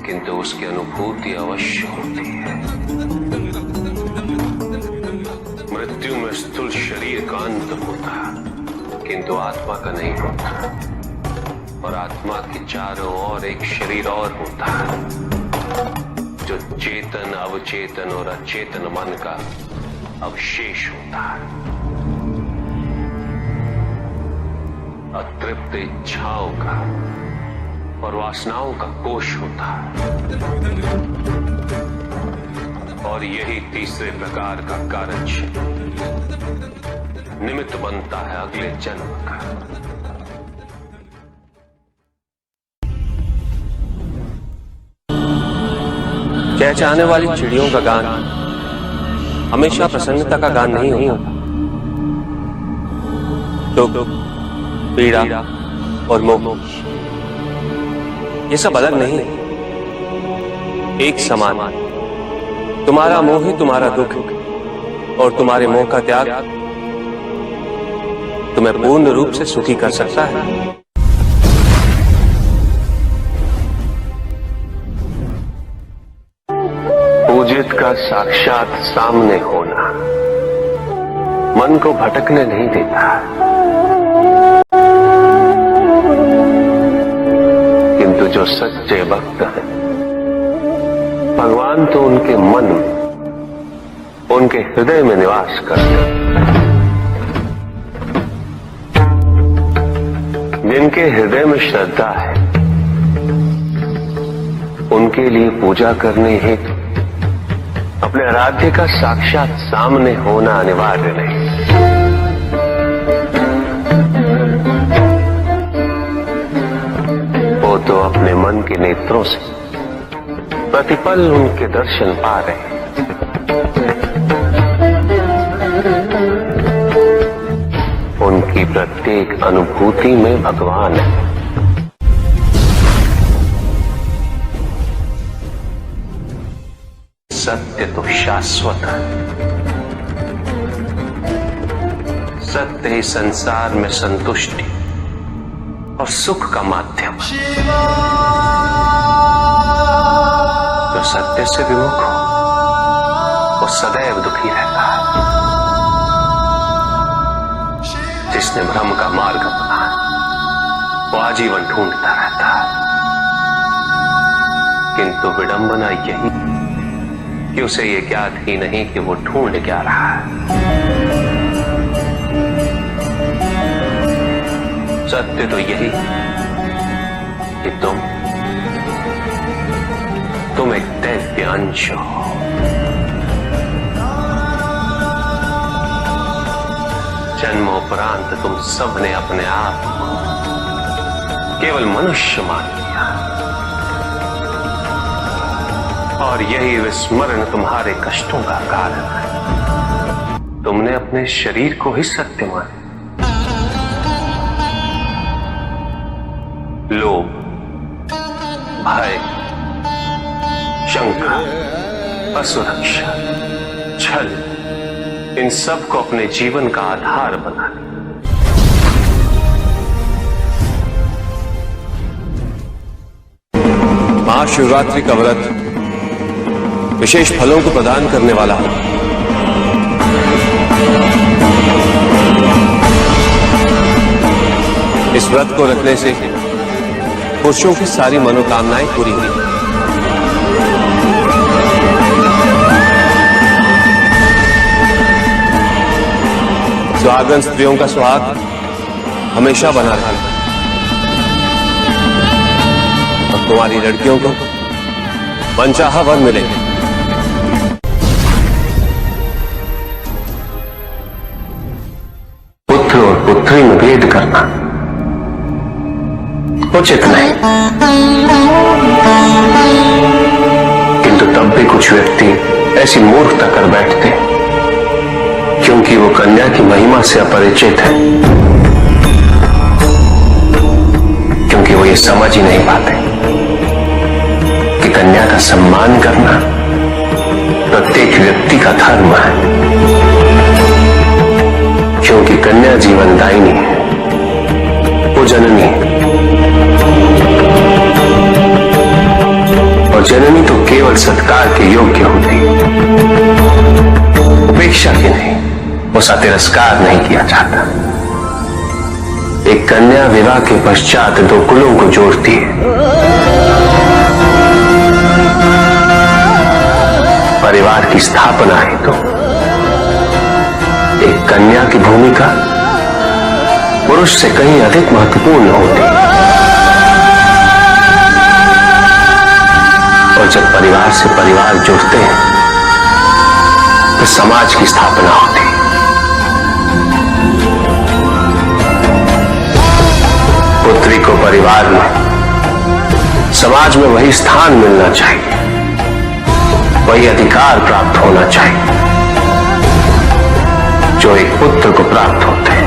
Speaker 1: किंतु उसकी अनुभूति अवश्य होती है। मृत्यु में स्थूल शरीर का अंत होता है, किंतु आत्मा का नहीं होता, और आत्मा के चारों ओर एक शरीर और होता है, जो चेतन, अवचेतन और अचेतन मन का अवशेष होता है। अतृप्त इच्छाओं का और वासनाओं का कोश होता है, और यही तीसरे प्रकार का कारज निमित्त बनता है अगले जन्म का। चहचहाने वाली चिड़ियों का गान हमेशा प्रसन्नता का गान नहीं होता। दुख, पीड़ा और मोह ये सब अलग नहीं, एक समान। तुम्हारा मोह ही तुम्हारा दुख और तुम्हारे मोह का त्याग तुम्हें पूर्ण रूप से सुखी कर सकता है। पूजित का साक्षात सामने होना मन को भटकने नहीं देता, किंतु जो सच्चे भक्त हैं, भगवान तो उनके मन में, उनके हृदय में निवास करते हैं। जिनके हृदय में श्रद्धा है, उनके लिए पूजा करने हेतु अपने आराध्य का साक्षात सामने होना अनिवार्य नहीं, वो तो अपने मन के नेत्रों से प्रतिपल उनके दर्शन पा रहे हैं। उनकी प्रत्येक अनुभूति में भगवान है। सत्य तो शाश्वत है। सत्य ही संसार में संतुष्टि और सुख का माध्यम है। जो सत्य से विमुख हो वो सदैव दुखी रहता है। जिसने भ्रम का मार्ग अपना वो आजीवन ढूंढता रहता है। किंतु विडंबना यही कि उसे ये ज्ञात ही नहीं कि वो ढूंढ क्या रहा है। सत्य तो यही कि तुम एक दैव्य अंश हो। जन्मोपरांत तुम सबने अपने आप को केवल मनुष्य मान लिया और यही विस्मरण तुम्हारे कष्टों का कारण है। तुमने अपने शरीर को ही सत्य माना। लोभ, भय, शंका, असुरक्षा, छल, इन सब को अपने जीवन का आधार बना लिया। महाशिवरात्रि का व्रत विशेष फलों को प्रदान करने वाला है। इस व्रत को रखने से पुरुषों की सारी मनोकामनाएं पूरी हुई। सुहागन स्त्रियों का सुहाग हमेशा बना रहेगा और कुंवारी लड़कियों को मनचाहा वर मिलेगा। पुत्र और पुत्री में भेद करना उचित नहीं, किंतु तब भी कुछ व्यक्ति ऐसी मूर्खता कर बैठते क्योंकि वो कन्या की महिमा से अपरिचित है, क्योंकि वो ये समझ ही नहीं पाते कि कन्या का सम्मान करना प्रत्येक व्यक्ति का धर्म है, क्योंकि कन्या जीवनदायिनी है, वो जननी है और जननी तो केवल सत्कार के योग्य होती है, उपेक्षा की नहीं, उसका तिरस्कार नहीं किया जाता। एक कन्या विवाह के पश्चात दो कुलों को जोड़ती है। परिवार की स्थापना है तो एक कन्या की भूमिका पुरुष से कहीं अधिक महत्वपूर्ण होती है। और जब परिवार से परिवार जुड़ते हैं तो समाज की स्थापना होती है। पुत्री को परिवार में, समाज में वही स्थान मिलना चाहिए, वही अधिकार प्राप्त होना चाहिए जो एक पुत्र को प्राप्त होते हैं।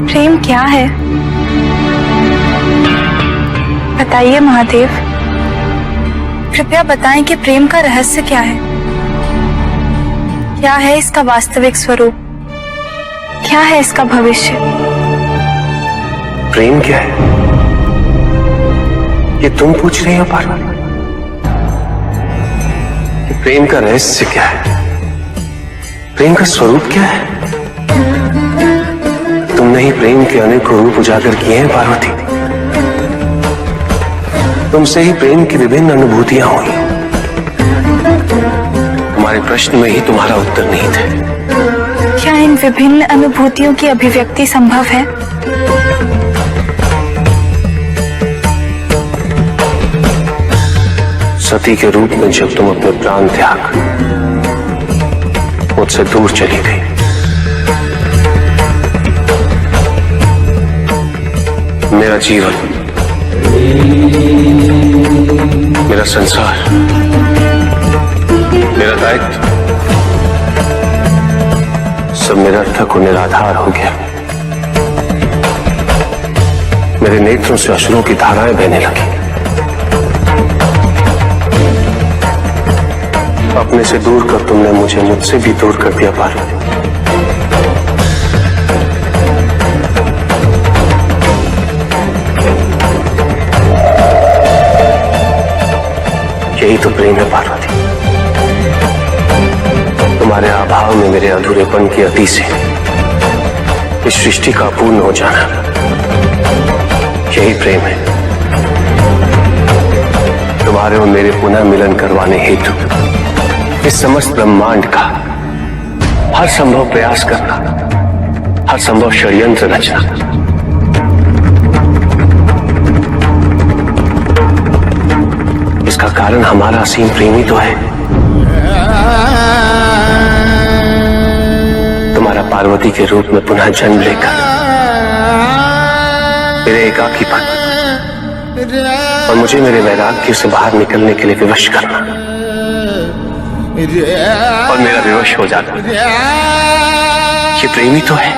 Speaker 13: प्रेम क्या है? बताइए महादेव, कृपया बताएं कि प्रेम का रहस्य क्या है? क्या है इसका वास्तविक स्वरूप? क्या है इसका भविष्य?
Speaker 1: प्रेम क्या है ये तुम पूछ रही हो पार्वती? प्रेम का रहस्य क्या है? प्रेम का स्वरूप क्या है? तुमने ही प्रेम के अनेक रूप उजागर किए हैं पार्वती। तुमसे ही प्रेम की विभिन्न अनुभूतियां हुई। तुम्हारे प्रश्न में ही तुम्हारा उत्तर नहीं था।
Speaker 13: क्या इन विभिन्न अनुभूतियों की अभिव्यक्ति संभव है?
Speaker 1: सती के रूप में जब तुम अपने प्राण त्याग मुझसे दूर चली गई, मेरा जीवन, मेरा संसार, मेरा दायित्व सब निरर्थक और निराधार हो गया। मेरे नेत्रों से अश्रुओं की धाराएं बहने लगी। अपने से दूर कर तुमने मुझे मुझसे भी दूर कर दिया पार्वती। यही तो प्रेम है पार्वती। तुम्हारे अभाव में मेरे अधूरेपन की अति से इस सृष्टि का पूर्ण हो जाना, यही प्रेम है। तुम्हारे और मेरे पुनः मिलन करवाने हेतु इस समस्त ब्रह्मांड का हर संभव प्रयास करना, हर संभव षड्यंत्र रचना। इसका कारण हमारा असीम प्रेम ही तो है। तुम्हारा पार्वती के रूप में पुनः जन्म लेकर मेरे एकाकीपन और मुझे मेरे वैराग्य से बाहर निकलने के लिए विवश करना और मेरा विवश हो जाना, ये प्रेम ही तो है।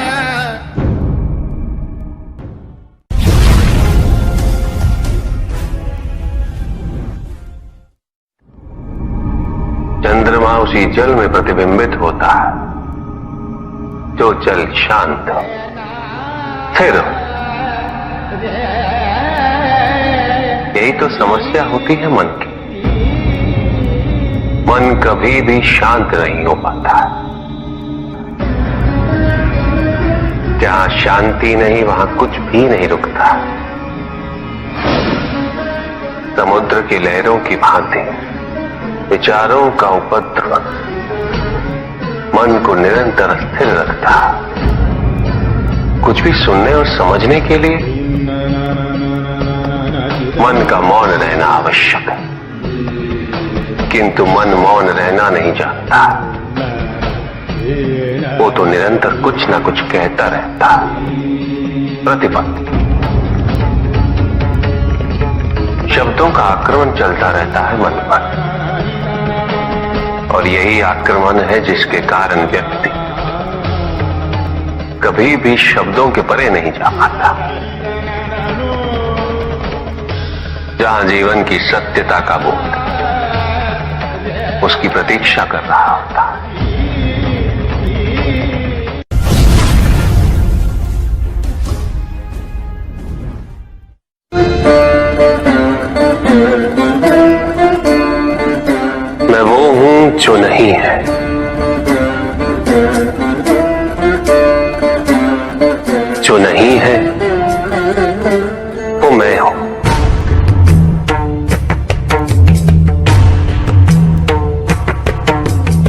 Speaker 1: चंद्रमा उसी जल में प्रतिबिंबित होता है जो जल शांत है। फिर यही तो समस्या होती है मन की। मन कभी भी शांत नहीं हो पाता। जहां शांति नहीं वहां कुछ भी नहीं रुकता। समुद्र की लहरों की भांति विचारों का उपद्रव मन को निरंतर स्थिर रखता। कुछ भी सुनने और समझने के लिए मन का मौन रहना आवश्यक है, किंतु मन मौन रहना नहीं जानता। वो तो निरंतर कुछ ना कुछ कहता रहता। प्रतिपद शब्दों का आक्रमण चलता रहता है मन पर, और यही आक्रमण है जिसके कारण व्यक्ति कभी भी शब्दों के परे नहीं जा पाता। जहां जीवन की सत्यता का बोध उसकी प्रतीक्षा कर रहा होता है। मैं वो हूं जो नहीं है, जो नहीं है वो मैं हूं।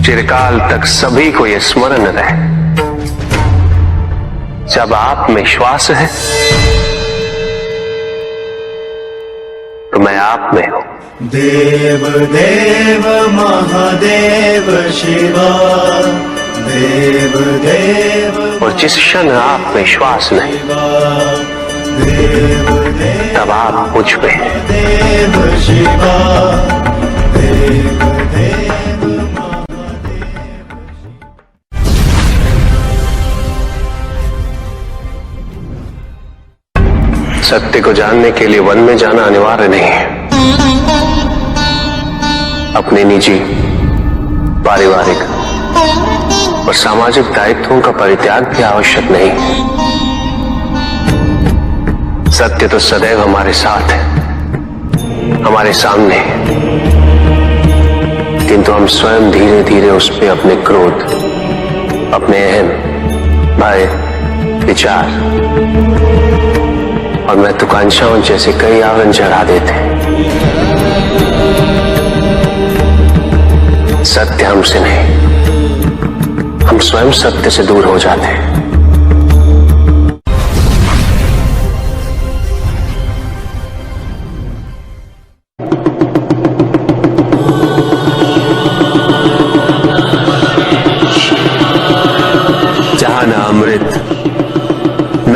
Speaker 1: चिरकाल तक सभी को यह स्मरण रहे, जब आप में श्वास है तो मैं आप में हूं।
Speaker 14: देव देव महादेव शिवा, देव देव।
Speaker 1: और जिस क्षण आप में श्वास नहीं तब आप मुझ पे हैं।
Speaker 14: देव शिवा, देव देव।
Speaker 1: सत्य को जानने के लिए वन में जाना अनिवार्य नहीं है। अपने निजी, पारिवारिक और सामाजिक दायित्वों का परित्याग भी आवश्यक नहीं है। सत्य तो सदैव हमारे साथ है, हमारे सामने है, किंतु हम स्वयं धीरे धीरे उस पे अपने क्रोध, अपने अहम, भय, विचार और महत्वाकांक्षाओं जैसे कई आवरण चढ़ा देते हैं। सत्य हमसे नहीं, हम स्वयं सत्य से दूर हो जाते हैं।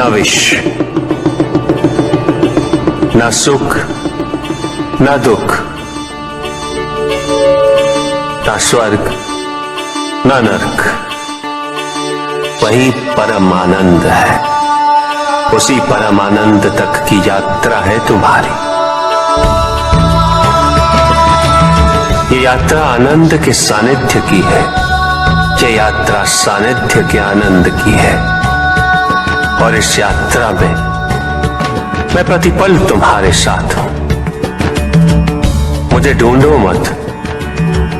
Speaker 1: न विष, न सुख, न दुख, न स्वर्ग, न नरक, वही परम आनंद है। उसी परम आनंद तक की यात्रा है तुम्हारी। ये यात्रा आनंद के सानिध्य की है। ये यात्रा सानिध्य के आनंद की है। और इस यात्रा में मैं प्रतिपल तुम्हारे साथ हूं। मुझे ढूंढो मत,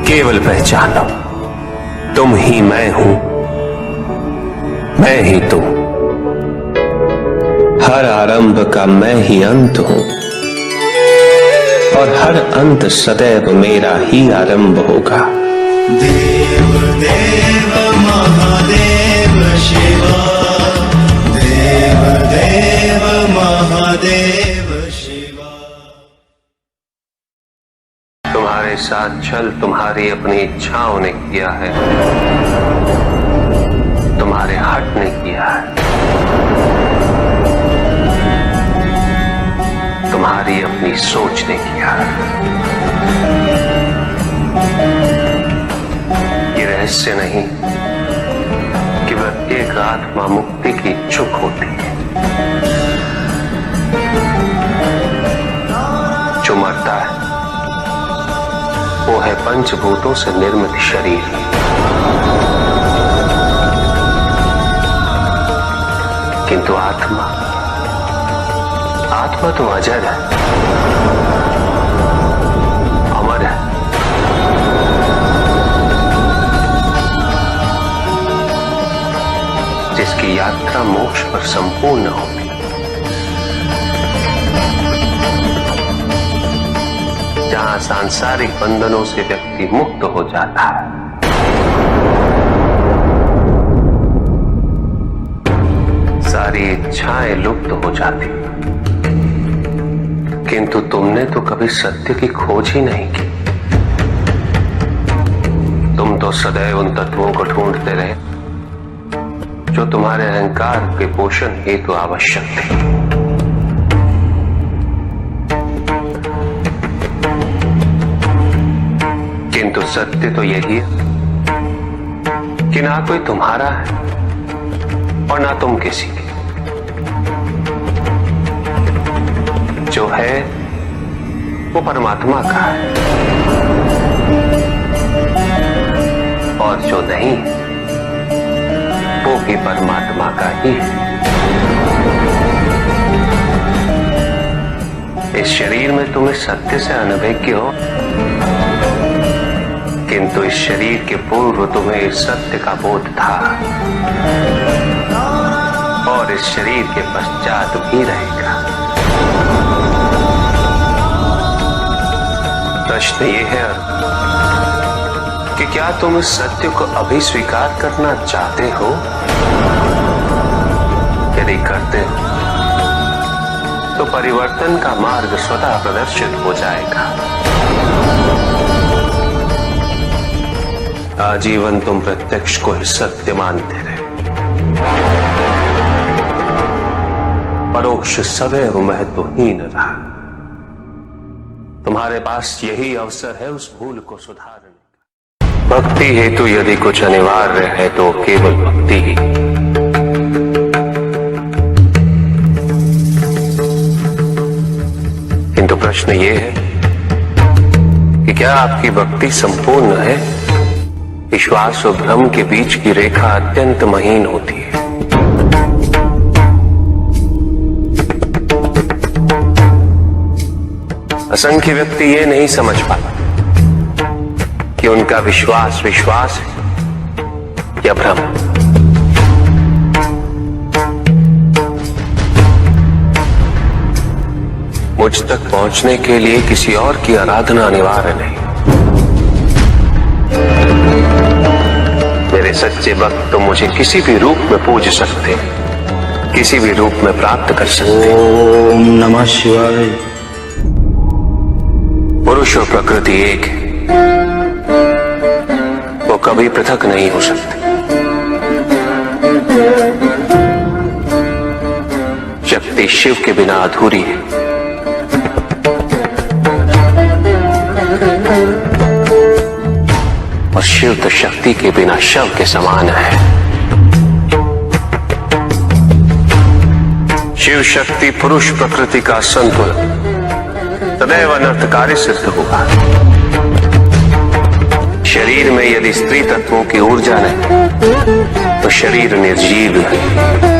Speaker 1: केवल पहचानो तुम ही मैं हूं, मैं ही तुम। हर आरंभ का मैं ही अंत हूं और हर अंत सदैव मेरा ही आरंभ होगा।
Speaker 14: देव देव महादेव शिवा, देव देव महादेव शिवा।
Speaker 1: तुम्हारे साथ छल तुम्हारी अपनी इच्छाओं ने किया है, तुम्हारे हट ने किया है। तुम्हारी अपनी सोच ने किया है। ये रहस्य नहीं कि प्रत्येक आत्मा मुक्ति की इच्छुक होती है। जो मरता है वो है पंचभूतों से निर्मित शरीर। किंतु आत्मा तो अजर है, अमर है। जिसकी यात्रा मोक्ष पर संपूर्ण होती। जहां सांसारिक बंधनों से व्यक्ति मुक्त हो जाता है, सारी इच्छाएं लुप्त हो जाती। किंतु तुमने तो कभी सत्य की खोज ही नहीं की। तुम तो सदैव उन तत्वों को ढूंढते रहे जो तुम्हारे अहंकार के पोषण हेतु आवश्यक थे। किंतु सत्य तो यही है कि ना कोई तुम्हारा है और ना तुम किसी के। जो है वो परमात्मा का है और जो नहीं वो भी परमात्मा का ही है। इस शरीर में तुम इस सत्य से अनभिज्ञ हो, किंतु इस शरीर के पूर्व तुम्हें इस सत्य का बोध था और इस शरीर के पश्चात भी रहेगा। प्रश्न ये है कि क्या तुम इस सत्य को अभी स्वीकार करना चाहते हो? यदि करते हो तो परिवर्तन का मार्ग स्वतः प्रदर्शित हो जाएगा। आजीवन तुम प्रत्यक्ष को ही सत्य मानते रहे, परोक्ष सदैव महत्वहीन रहा। तुम्हारे पास यही अवसर है उस भूल को सुधारने का। भक्ति हेतु यदि कुछ अनिवार्य है तो केवल भक्ति ही। किंतु प्रश्न ये है कि क्या आपकी भक्ति संपूर्ण है? विश्वास और भ्रम के बीच की रेखा अत्यंत महीन होती है। असंख्य व्यक्ति ये नहीं समझ पाता कि उनका विश्वास विश्वास है या भ्रम। मुझ तक पहुंचने के लिए किसी और की आराधना अनिवार्य नहीं। मेरे सच्चे भक्त तो मुझे किसी भी रूप में पूज सकते, किसी भी रूप में प्राप्त कर सकते।
Speaker 14: ओम नमः शिवाय।
Speaker 1: पुरुष और प्रकृति एक है, वो कभी पृथक नहीं हो सकते। शक्ति शिव के बिना अधूरी है और शिव तो शक्ति के बिना शव के समान है। शिव शक्ति पुरुष प्रकृति का संतुलन सदैव अनर्थकारी सिद्ध होगा। शरीर में यदि स्त्री तत्वों की ऊर्जा नहीं तो शरीर निर्जीव है।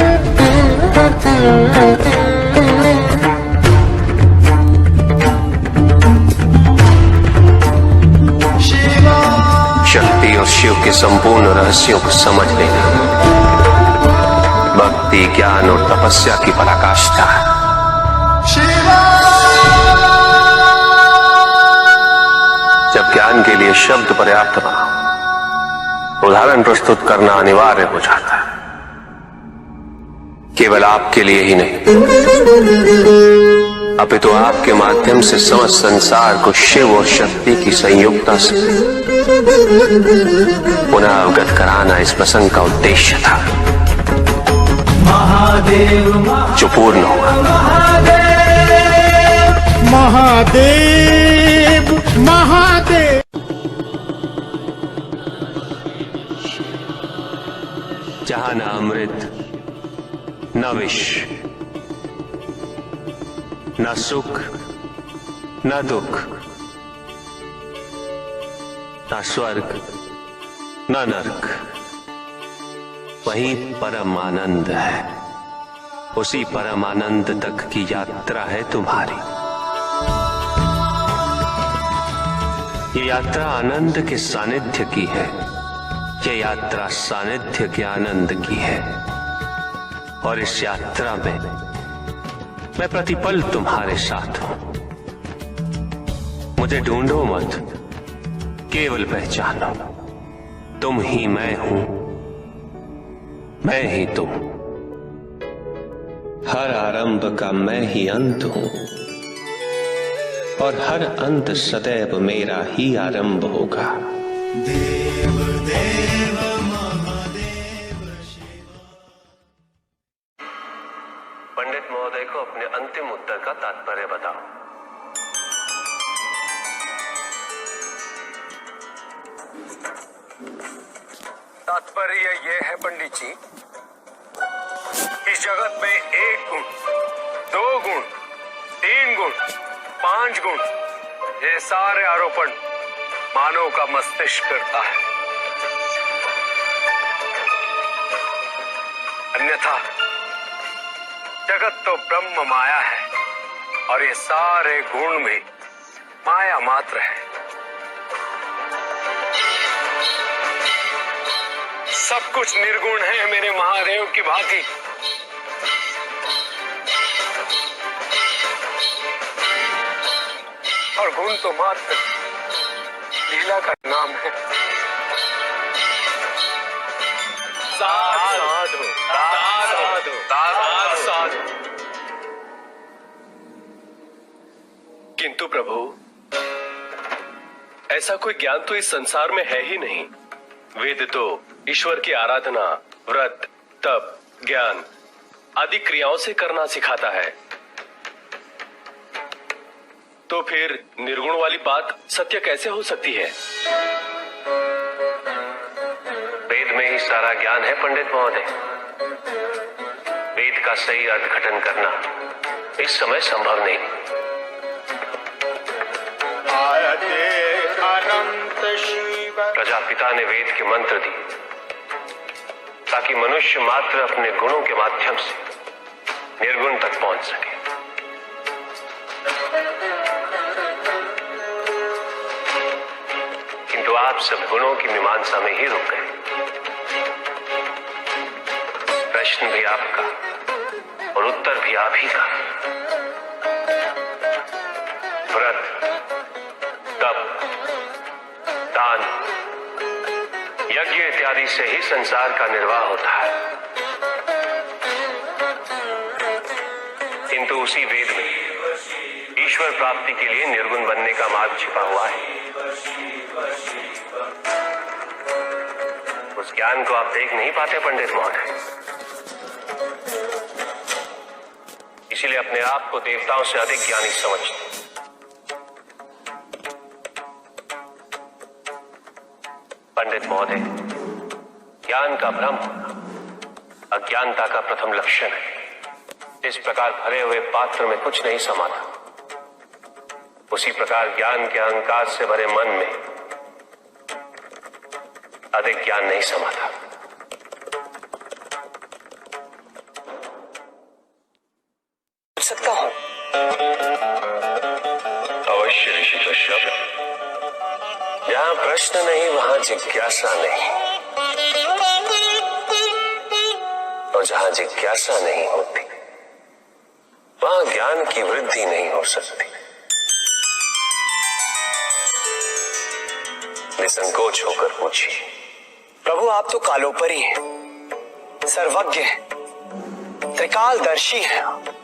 Speaker 1: शक्ति और शिव के संपूर्ण रहस्यों को समझ लेना भक्ति, ज्ञान और तपस्या की पराकाष्ठा है। जब ज्ञान के लिए शब्द पर्याप्त बना, उदाहरण प्रस्तुत करना अनिवार्य हो जाता है, केवल आपके लिए ही नहीं अपितु आपके माध्यम से समस्त संसार को शिव और शक्ति की संयुक्ता से पुनः अवगत कराना इस प्रसंग का उद्देश्य था, जो पूर्ण हुआ।
Speaker 12: महादेव महादेव।
Speaker 1: जहां न अमृत न विष, न सुख न दुख, न स्वर्ग न नरक, वही परम आनंद है। उसी परम आनंद तक की यात्रा है तुम्हारी। ये यात्रा आनंद के सानिध्य की है, ये यात्रा सानिध्य के आनंद की है। और इस यात्रा में मैं प्रतिपल तुम्हारे साथ हूं। मुझे ढूंढो मत, केवल पहचानो, तुम ही मैं हूं, मैं ही तुम। हर आरंभ का मैं ही अंत हूं और हर अंत सदैव मेरा ही आरंभ होगा।
Speaker 14: देव देव महादेव शिवा।
Speaker 1: पंडित महोदय को अपने अंतिम उत्तर का तात्पर्य बताओ।
Speaker 5: तात्पर्य ये है पंडित जी, इस जगत में 1 गुण, 2 गुण, 3 गुण, 5 गुण, ये सारे आरोपण मानव का मस्तिष्क करता है। अन्यथा जगत तो ब्रह्म माया है और ये सारे गुण भी माया मात्र है। सब कुछ निर्गुण है मेरे महादेव की भांति। और गुण तो मात्र लीला का नाम है। साधु साधु साधु साधु।
Speaker 15: किंतु प्रभु, ऐसा कोई ज्ञान तो इस संसार में है ही नहीं। वेद तो ईश्वर की आराधना, व्रत, तप, ज्ञान आदि क्रियाओं से करना सिखाता है। तो फिर निर्गुण वाली बात सत्य कैसे हो सकती है?
Speaker 1: वेद में ही सारा ज्ञान है पंडित महोदय। वेद का सही अर्थघटन करना इस समय संभव नहीं। प्रजापिता ने वेद के मंत्र दिए ताकि मनुष्य मात्र अपने गुणों के माध्यम से निर्गुण तक पहुंच सके। किंतु आप सब गुणों की मीमांसा में ही रुक गए। प्रश्न भी आपका और उत्तर भी आप ही का। व्रत, तप, दान, यज्ञ इत्यादि से ही संसार का निर्वाह होता है। किंतु उसी वेद में ईश्वर प्राप्ति के लिए निर्गुण बनने का मार्ग छिपा हुआ है। उस ज्ञान को आप देख नहीं पाते पंडित महोदय। इसीलिए अपने आप को देवताओं से अधिक ज्ञानी समझते। पंडित महोदय, ज्ञान का भ्रम अज्ञानता का प्रथम लक्षण है। इस प्रकार भरे हुए पात्र में कुछ नहीं समा था, उसी प्रकार ज्ञान के अहंकार से भरे मन में अधिक ज्ञान नहीं समा था।
Speaker 16: सकता हूं?
Speaker 1: अवश्य ऋषि कश्यप। जहां प्रश्न नहीं वहां जिज्ञासा नहीं, और जहां जिज्ञासा नहीं होती वहां ज्ञान की वृद्धि नहीं हो सकती। निसंकोच होकर पूछिए।
Speaker 16: प्रभु, आप तो कालोपरी हैं, सर्वज्ञ हैं, त्रिकालदर्शी हैं।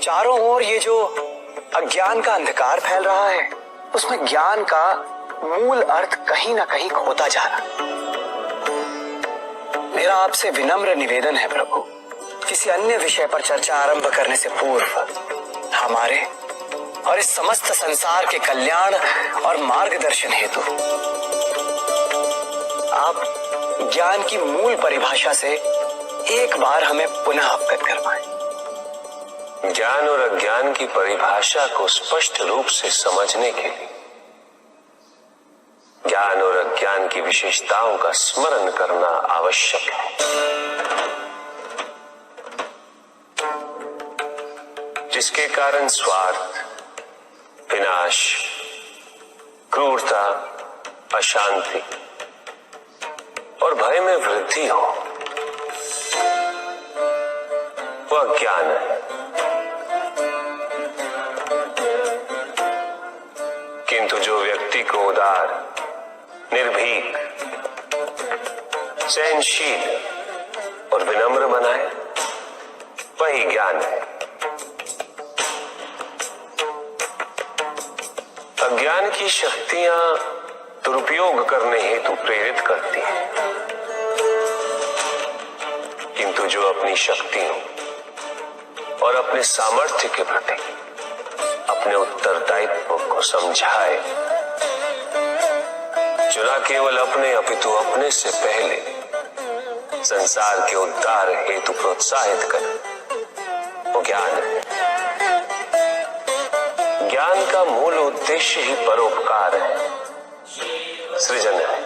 Speaker 16: चारों ओर ये जो अज्ञान का अंधकार फैल रहा है, उसमें ज्ञान का मूल अर्थ कहीं ना कहीं खोता जा रहा। मेरा आपसे विनम्र निवेदन है प्रभु, किसी अन्य विषय पर चर्चा आरंभ करने से पूर्व हमारे और इस समस्त संसार के कल्याण और मार्गदर्शन हेतु आप ज्ञान की मूल परिभाषा से एक बार हमें पुनः अवगत करवाएं।
Speaker 1: ज्ञान और अज्ञान की परिभाषा को स्पष्ट रूप से समझने के लिए ज्ञान और अज्ञान की विशेषताओं का स्मरण करना आवश्यक है, जिसके कारण स्वार्थ, विनाश, क्रूरता, अशांति और भय में वृद्धि हो, वह ज्ञान है। किंतु जो व्यक्ति को उदार, निर्भीक, सहनशील और विनम्र बनाए, वही ज्ञान है। अज्ञान की शक्तियां दुरुपयोग करने हेतु प्रेरित करती हैं, किंतु जो अपनी शक्तियों और अपने सामर्थ्य के प्रति अपने उत्तरदायित्व को समझाए, जो न केवल अपने अपितु अपने से पहले संसार के उद्धार हेतु प्रोत्साहित करे, वो ज्ञान है। ज्ञान का मूल उद्देश्य ही परोपकार है, सृजन है।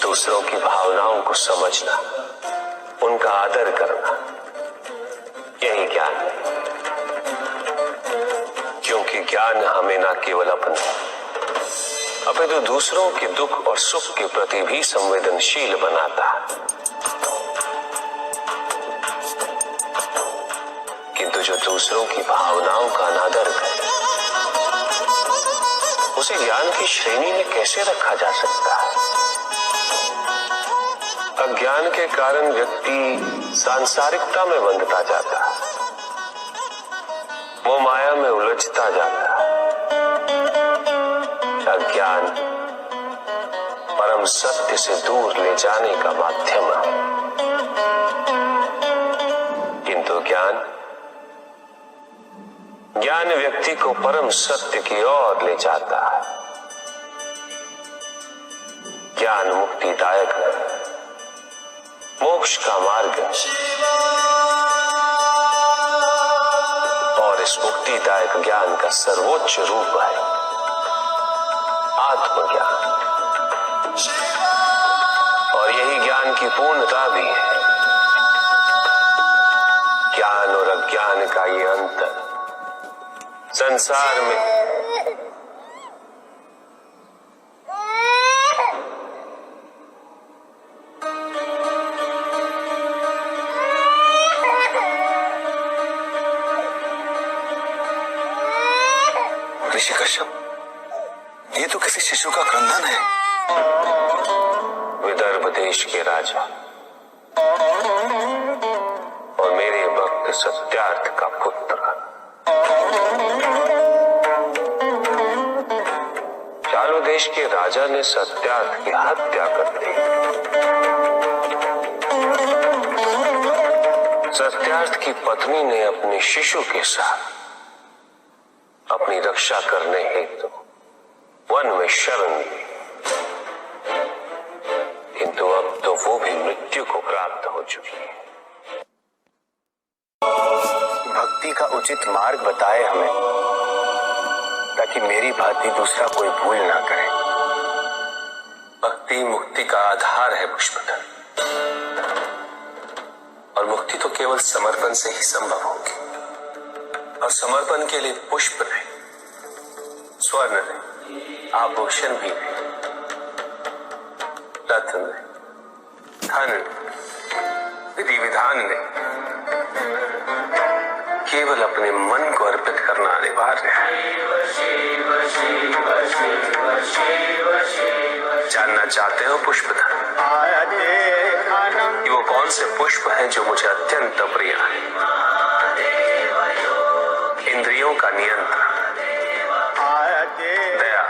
Speaker 1: दूसरों की भावनाओं को समझना, उनका आदर करना, यही ज्ञान है। क्योंकि ज्ञान हमें न केवल अपने अपितु दूसरों के दुख और सुख के प्रति भी संवेदनशील बनाता है। किंतु जो दूसरों की भावनाओं का अनादर करे, उसे ज्ञान की श्रेणी में कैसे रखा जा सकता है? अज्ञान के कारण व्यक्ति सांसारिकता में बंधता जाता है, वो माया में उलझता जाता है। अज्ञान परम सत्य से दूर ले जाने का माध्यम है, किंतु ज्ञान व्यक्ति को परम सत्य की ओर ले जाता है। ज्ञान मुक्तिदायक है, मोक्ष का मार्ग है, और इस मुक्तिदायक ज्ञान का सर्वोच्च रूप है आत्मज्ञान, और यही ज्ञान की पूर्णता भी है। ज्ञान और अज्ञान का ये अंतर संसार में
Speaker 11: ऋषि कश्यप, ये तो किसी शिशु का क्रंदन है।
Speaker 1: विदर्भ देश के राजा और मेरे भक्त सत्यार्थ का पुत्र चालू देश के राजा ने सत्यार्थ की हत्या कर दी। सत्यार्थ की पत्नी ने अपने शिशु के साथ अपनी रक्षा करने हेतु वन में शरण ली, किंतु अब तो वो भी मृत्यु को प्राप्त हो चुकी है।
Speaker 6: भक्ति का उचित मार्ग बताए हमें, ताकि मेरी भांति दूसरा कोई भूल ना करे।
Speaker 1: भक्ति मुक्ति का आधार है पुष्पदल, और मुक्ति तो केवल समर्पण से ही संभव होगी। और समर्पण के लिए पुष्प नहीं, स्वर्ण नहीं, आभूषण भी नहीं, रत्न नहीं, धन नहीं, विधि विधान नहीं, केवल अपने मन को अर्पित करना अनिवार्य है। जानना चाहते हो पुष्पधन कि वो कौन से पुष्प हैं जो मुझे अत्यंत प्रिय है? इंद्रियों का नियंत्रण, दया,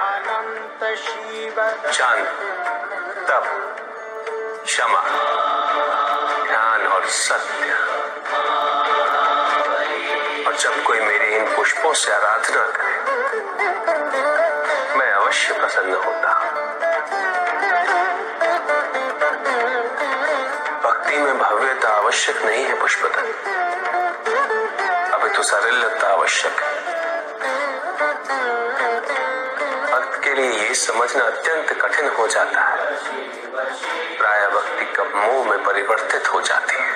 Speaker 1: शांति, तप, क्षमा, ध्यान और सत्य। और जब कोई मेरे इन पुष्पों से आराधना करे, मैं अवश्य प्रसन्न होता। भक्ति में भव्यता आवश्यक नहीं है पुष्पदल, अभी तो सरलता आवश्यक है। भक्त के लिए ये समझना अत्यंत कठिन हो जाता है, प्रायः भक्ति कब मोह में परिवर्तित हो जाती है।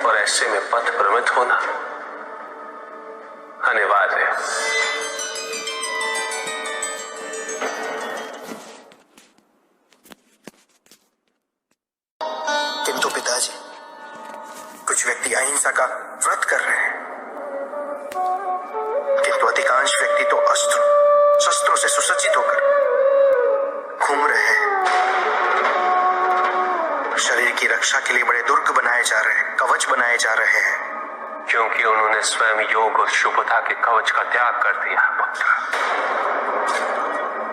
Speaker 1: और ऐसे में पथ भ्रमित होना अनिवार्य है।
Speaker 3: किंतु पिताजी, कुछ व्यक्ति अहिंसा का व्रत कर रहे हैं, किंतु अधिकांश व्यक्ति तो अस्त्र शस्त्रों से सुसज्जित होकर घूम रहे हैं। शरीर की रक्षा के लिए बड़े दुर्ग बनाए जा रहे हैं, कवच बनाए जा रहे हैं,
Speaker 1: क्योंकि उन्होंने स्वयं योग और शुभता के कवच का त्याग कर दिया पुत्र।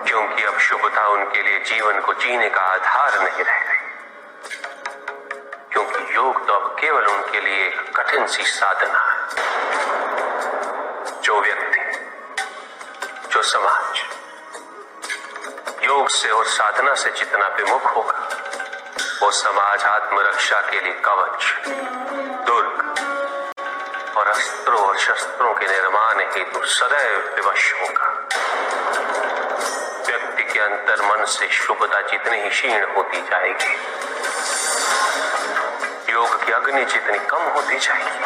Speaker 1: क्योंकि अब शुभता उनके लिए जीवन को जीने का आधार नहीं रह गई, क्योंकि योग तो अब केवल उनके लिए एक कठिन सी साधना है। जो व्यक्ति, जो समाज योग से और साधना से जितना विमुख होगा, वो समाज आत्मरक्षा के लिए कवच, दुर्ग और अस्त्रों और शस्त्रों के निर्माण हेतु सदैव विवश होगा। व्यक्ति के अंतर मन से शुभता जितनी ही क्षीण होती जाएगी, योग की अग्नि जितनी कम होती जाएगी,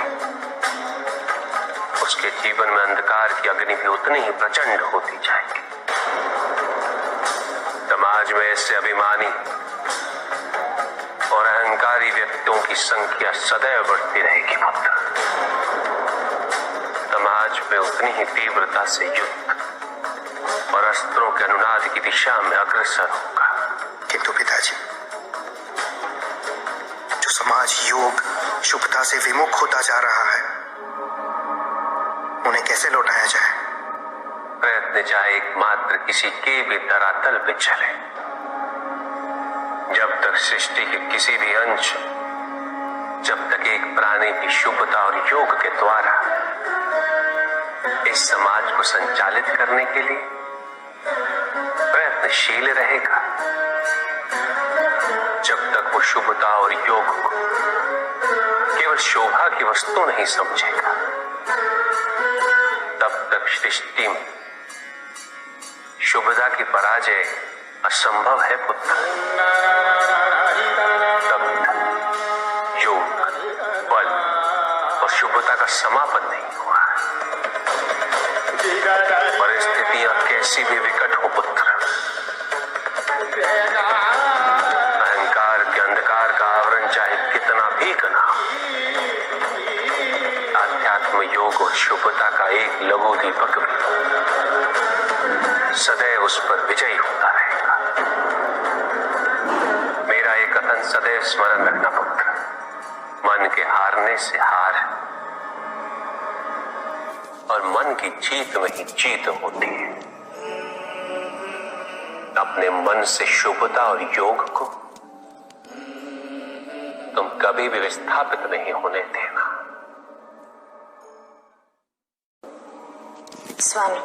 Speaker 1: उसके जीवन में अंधकार की अग्नि भी उतनी ही प्रचंड होती जाएगी। समाज में ऐसे अभिमानी और अहंकारी व्यक्तियों की संख्या सदैव बढ़ती रहेगी पुत्र। समाज में उतनी ही तीव्रता से युद्ध और अस्त्रों के अनुनाद की दिशा में अग्रसर होगा।
Speaker 3: किंतु पिताजी, जो समाज योग शुभता से विमुख होता जा रहा है, उन्हें कैसे लौटाया जाए?
Speaker 1: प्रयत्न चाहे एकमात्र किसी के भी धरातल पे चले, जब तक सृष्टि के किसी भी अंश, जब तक एक प्राणी की शुभता और योग के द्वारा इस समाज को संचालित करने के लिए प्रयत्नशील रहेगा, जब तक वो शुभता और योग को केवल शोभा की वस्तु नहीं समझेगा, तब तक सृष्टि में शुभता की पराजय असंभव है पुत्र। तब तक योग, बल और शुभता का समापन नहीं हुआ है। परिस्थितियां कैसी भी विकट हो पुत्र, अहंकार के अंधकार का आवरण चाहे कितना भी घना, आध्यात्म योग और शुभता का एक लघु दीपक भी सदैव उस पर विजयी होता रहेगा। मेरा एक कथन सदैव स्मरण रखना पुत्र, मन के हारने से हार है, और मन की जीत में ही जीत होती है। अपने मन से शुभता और योग को कभी भी विस्थापित नहीं होने देना।
Speaker 2: स्वामी,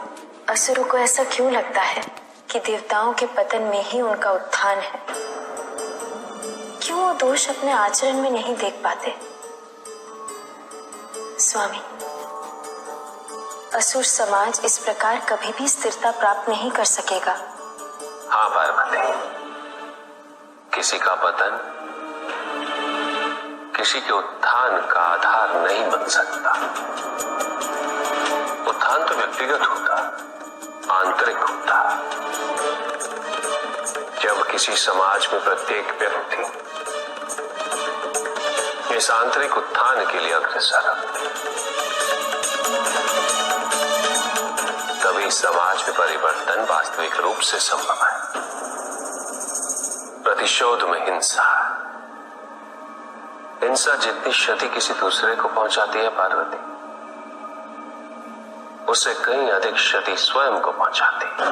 Speaker 2: असुरों को ऐसा क्यों लगता है कि देवताओं के पतन में ही उनका उत्थान है? क्यों वो दोष अपने आचरण में नहीं देख पाते? स्वामी, असुर समाज इस प्रकार कभी भी स्थिरता प्राप्त नहीं कर सकेगा।
Speaker 1: हाँ पार्वती, किसी का पतन किसी के उत्थान का आधार नहीं बन सकता। उत्थान तो व्यक्तिगत होता, आंतरिक होता। जब किसी समाज में प्रत्येक व्यक्ति इस आंतरिक उत्थान के लिए अग्रसर, तभी समाज में परिवर्तन वास्तविक रूप से संभव है। प्रतिशोध में हिंसा, हिंसा जितनी क्षति किसी दूसरे को पहुंचाती है पार्वती, उससे कहीं अधिक क्षति स्वयं को पहुंचाती है।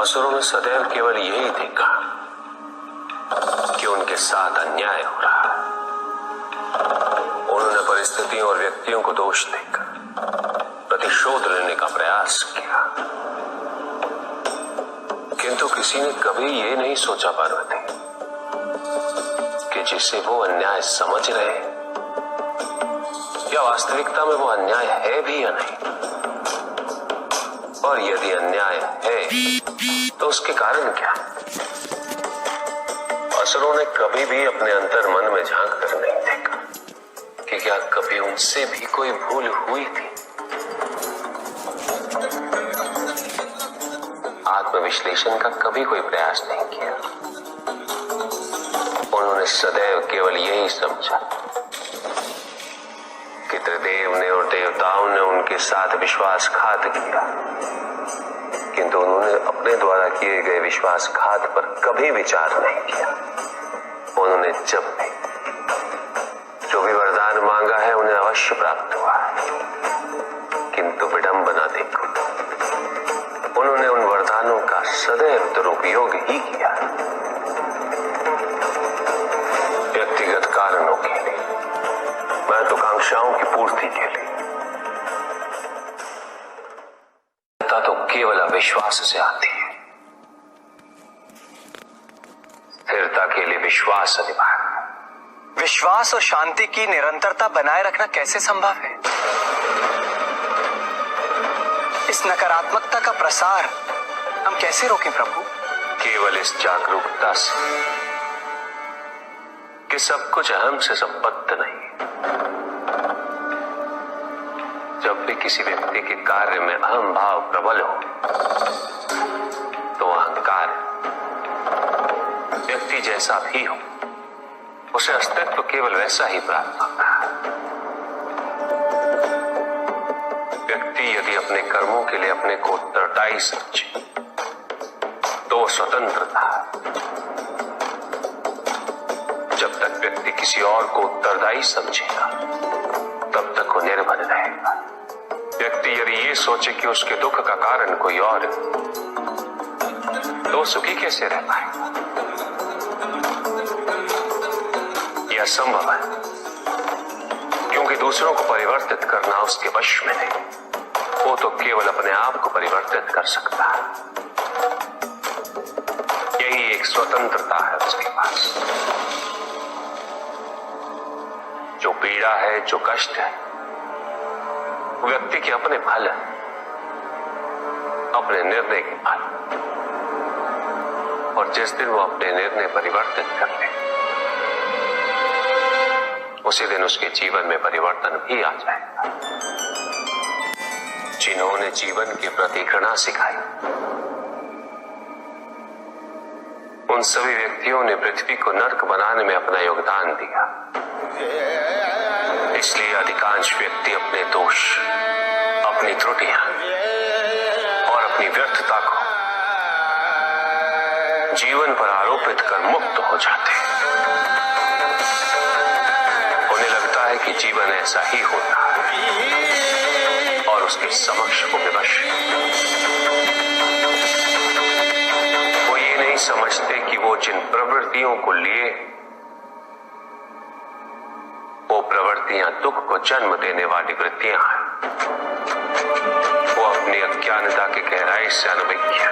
Speaker 1: असुरों ने सदैव केवल यही देखा कि उनके साथ अन्याय हो रहा है। उन्होंने परिस्थितियों और व्यक्तियों को दोष देकर प्रतिशोध लेने का प्रयास किया, किंतु किसी ने कभी ये नहीं सोचा पार्वती कि जिसे वो अन्याय समझ रहे हैं, या वास्तविकता में वो अन्याय है भी या नहीं, और यदि अन्याय है तो उसके कारण क्या। असुरों ने कभी भी अपने अंतर मन में झांक कर नहीं देखा कि क्या कभी उनसे भी कोई भूल हुई थी। आत्मविश्लेषण का कभी कोई प्रयास नहीं किया। उन्होंने सदैव केवल यही समझा कि त्रिदेव ने और देवताओं ने उनके साथ विश्वासघात किया, किंतु उन्होंने अपने द्वारा किए गए विश्वासघात पर कभी विचार नहीं किया। उन्होंने जब भी जो भी वरदान मांगा है उन्हें अवश्य प्राप्त हुआ है, किंतु विडंबना देखो, उन्होंने उन वरदानों का सदैव दुरुपयोग ही किया, व्यक्तिगत कारणों के लिए, महत्वाकांक्षाओं की पूर्ति के लिए। तो केवल अविश्वास से आती है। स्थिरता के लिए विश्वास अनिवार्य।
Speaker 16: विश्वास और शांति की निरंतरता बनाए रखना कैसे संभव है? इस नकारात्मकता का प्रसार हम कैसे रोकें प्रभु?
Speaker 1: केवल इस जागरूकता से कि सब कुछ अहम से संबद्ध नहीं। जब भी किसी व्यक्ति के कार्य में अहम भाव प्रबल हो तो अहंकार, व्यक्ति जैसा भी हो, उसे अस्तित्व केवल वैसा ही प्राप्त होता है। व्यक्ति यदि अपने कर्मों के लिए अपने को उत्तरदायी समझे तो वो स्वतंत्र था। जब तक व्यक्ति किसी और को उत्तरदायी समझेगा तब तक वो निर्भर रहेगा। व्यक्ति यदि ये सोचे कि उसके दुख का कारण कोई और है तो सुखी कैसे रह पाएगा? यह असंभव है, क्योंकि दूसरों को परिवर्तित करना उसके वश में नहीं। वो तो केवल अपने आप को परिवर्तित कर सकता है। यही एक स्वतंत्रता है उसके पास। जो पीड़ा है, जो कष्ट है, व्यक्ति के अपने फल है, अपने निर्णय के फल। और जिस दिन वो अपने निर्णय परिवर्तित कर ले, उसी दिन उसके जीवन में परिवर्तन भी आ जाएगा। जिन्होंने जीवन के प्रति घृणा सिखाई, उन सभी व्यक्तियों ने पृथ्वी को नर्क बनाने में अपना योगदान दिया। इसलिए अधिकांश व्यक्ति अपने दोष, अपनी त्रुटियां और अपनी व्यर्थता को जीवन पर आरोपित कर मुक्त हो जाते हैं। उन्हें लगता है कि जीवन ऐसा ही होता है और उसके समक्ष वो विवश है। वो ये नहीं समझते कि वो जिन प्रवृत्तियों को लिए वो प्रवृत्तियां दुख को जन्म देने वाली वृत्तियां हैं। वो अपनी अज्ञानता की गहराई से अनभिज्ञ है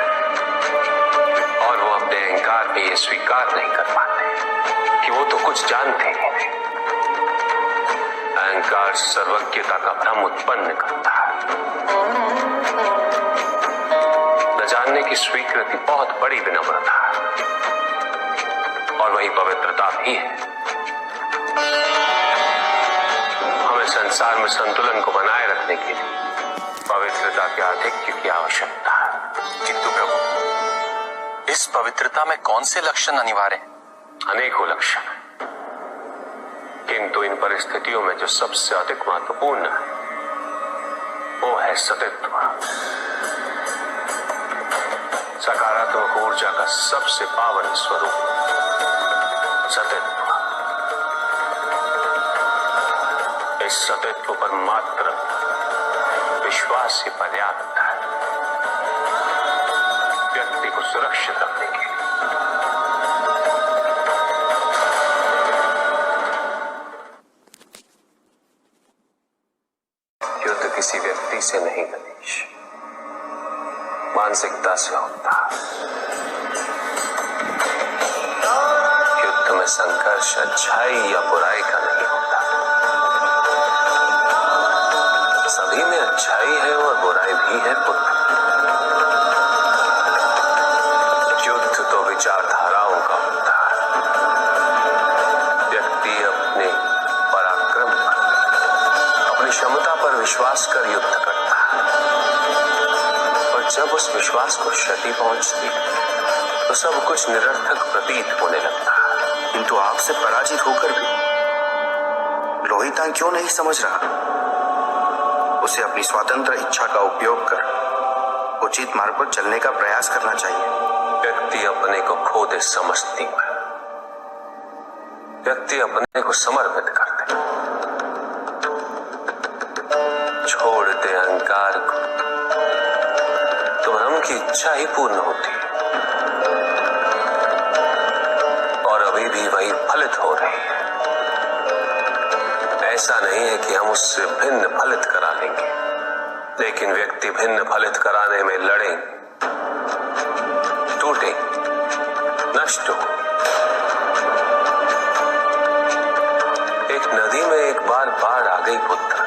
Speaker 1: और वो अपने अहंकार में ये स्वीकार नहीं कर पाते कि वो तो कुछ जानते ही नहीं। अहंकार सर्वज्ञता का भ्रम उत्पन्न करता है। न जानने की स्वीकृति बहुत बड़ी विनम्रता है और वही पवित्रता भी है। हमें संसार में संतुलन को बनाए रखने के लिए पवित्रता के आधिक्य की आवश्यकता है।
Speaker 15: किंतु प्रभु, इस पवित्रता में कौन से लक्षण अनिवार्य हैं?
Speaker 1: अनेकों लक्षण हैं, किंतु इन परिस्थितियों में जो सबसे अधिक महत्वपूर्ण है वो है सतित्व। सकारात्मक ऊर्जा का सबसे पावन स्वरूप सतित्व। इस सतित्व पर मात्र विश्वास ही पर्याप्त है व्यक्ति को सुरक्षित रखने के लिए। युद्ध किसी व्यक्ति से नहीं गणेश, मानसिकता से होता है। युद्ध में संघर्ष अच्छाई या बुराई का नहीं होता। सभी में अच्छाई है और बुराई भी है पुत्र। युद्ध तो विचारधाराओं का होता है। व्यक्ति अपने पराक्रम पर, अपनी क्षमता पर विश्वास कर युद्ध करता है और जब उस विश्वास को क्षति पहुंचती तो सब कुछ निरर्थक प्रतीत होने लगता है।
Speaker 3: किंतु आपसे पराजित होकर भी लोहिता क्यों नहीं समझ रहा? उसे अपनी स्वतंत्र इच्छा का उपयोग कर उचित मार्ग पर चलने का प्रयास करना चाहिए।
Speaker 1: व्यक्ति अपने को खो दे समझती है, व्यक्ति अपने को समर्पित कर दे, छोड़ दे अहंकार को तो भ्रम की इच्छा ही पूर्ण होती है और अभी भी वही फलित हो रही है। ऐसा नहीं है कि हम उससे भिन्न फलित करा लेंगे, लेकिन व्यक्ति भिन्न फलित कराने में लड़ेंगे, टूटे, नष्ट हो। एक नदी में एक बार बाढ़ आ गई पुत्र।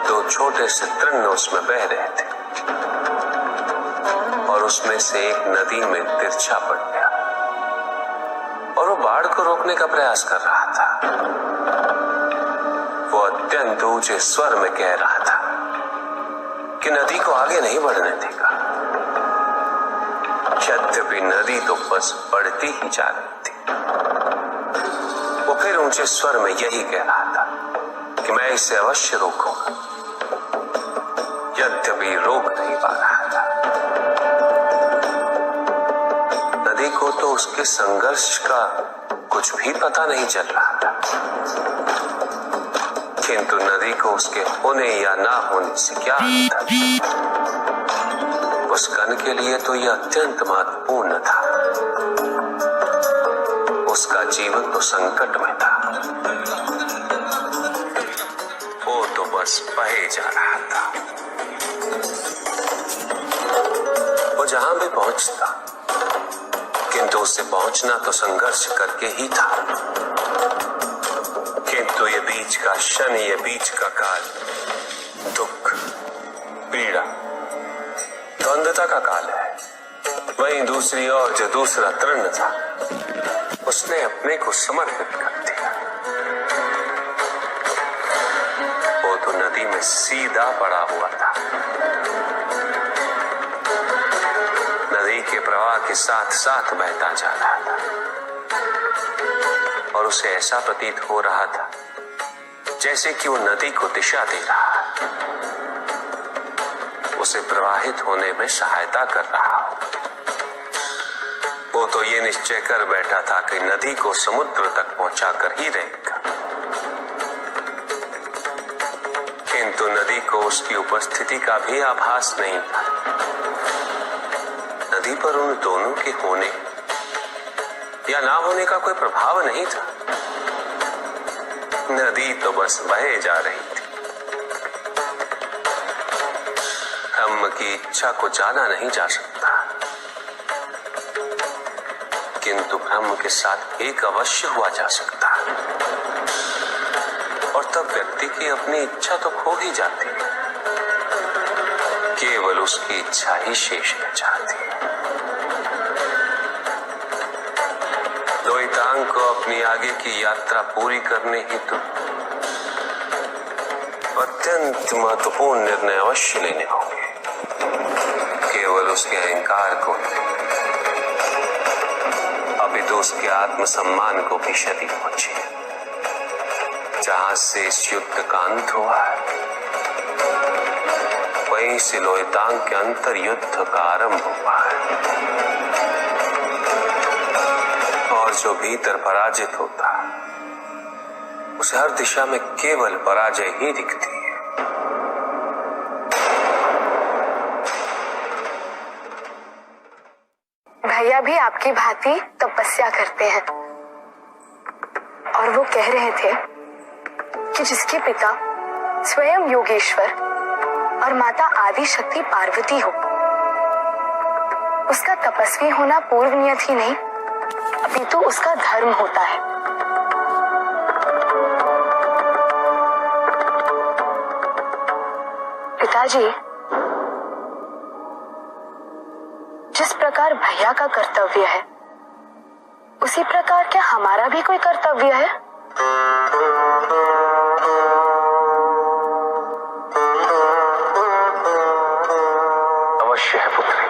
Speaker 1: दो छोटे से तृण उसमें बह रहे थे और उसमें से एक नदी में तिरछा पड़ गया और वो बाढ़ को रोकने का प्रयास कर रहा था। वो अत्यंत ऊंचे स्वर में कह रहा था कि नदी को आगे नहीं बढ़ने देगा। यद्यपि नदी तो बस बढ़ती ही जा रही थी। वो फिर ऊंचे स्वर में यही कह रहा था कि मैं इसे अवश्य रोकूंगा, यद्यपि रोक नहीं पा रहा था। नदी को तो उसके संघर्ष का कुछ भी पता नहीं चल रहा था, किंतु नदी को उसके होने या ना होने से क्या होता था? उस कण के लिए तो यह अत्यंत महत्वपूर्ण था। उसका जीवन तो संकट में था। वो तो बस बहे जा रहा था। वो जहां भी पहुंचता, किंतु उससे पहुंचना तो संघर्ष करके ही था। किंतु ये बीच का क्षण, ये बीच का काल दुख, पीड़ा, द्वंद्वता का काल है। वहीं दूसरी ओर जो दूसरा तृण था, उसने अपने को समर्पित कर दिया। वो तो नदी में सीधा पड़ा हुआ था, नदी के प्रवाह के साथ साथ बहता जा रहा था और उसे ऐसा प्रतीत हो रहा था जैसे कि वो नदी को दिशा दे रहा है, उसे प्रवाहित होने में सहायता कर रहा हो। वो तो ये निश्चय कर बैठा था कि नदी को समुद्र तक पहुंचाकर ही रहेगा, किंतु नदी को उसकी उपस्थिति का भी आभास नहीं था। नदी पर उन दोनों के होने या ना होने का कोई प्रभाव नहीं था। नदी तो बस बहे जा रही थी। ब्रह्म की इच्छा को जाना नहीं जा सकता, किंतु ब्रह्म के साथ एक अवश्य हुआ जा सकता है, और तब व्यक्ति की अपनी इच्छा तो खो ही जाती है, केवल उसकी इच्छा ही शेष रह जाती है। लोहितांग को अपनी आगे की यात्रा पूरी करने हेतु अत्यंत महत्वपूर्ण निर्णय अवश्य लेने होंगे। केवल उसके अहंकार को अभी तो उसके आत्मसम्मान को भी क्षति पहुंची। जहां से इस युद्ध का अंत हुआ है, वहीं से लोहितांग के अंतर युद्ध का आरंभ हुआ है, और जो भीतर पराजित होता है उसे हर दिशा में केवल पराजय ही दिखती है।
Speaker 13: भैया भी आपकी भांति तपस्या करते हैं, और वो कह रहे थे कि जिसके पिता स्वयं योगेश्वर और माता आदि शक्ति पार्वती हो, उसका तपस्वी होना पूर्व नियत ही नहीं अपितु उसका धर्म होता है। पिताजी, जिस प्रकार भैया का कर्तव्य है, उसी प्रकार क्या हमारा भी कोई कर्तव्य है?
Speaker 1: अवश्य है पुत्री।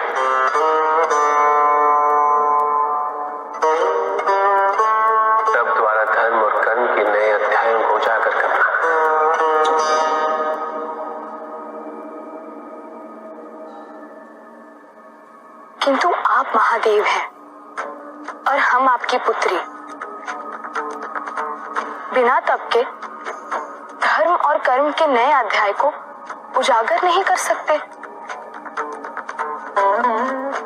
Speaker 1: तब द्वारा धर्म और कर्म के नए अध्यायों को उजागर करना।
Speaker 13: किंतु आप महादेव हैं और हम आपकी पुत्री। बिना तप के धर्म और कर्म के नए अध्याय को उजागर नहीं कर सकते।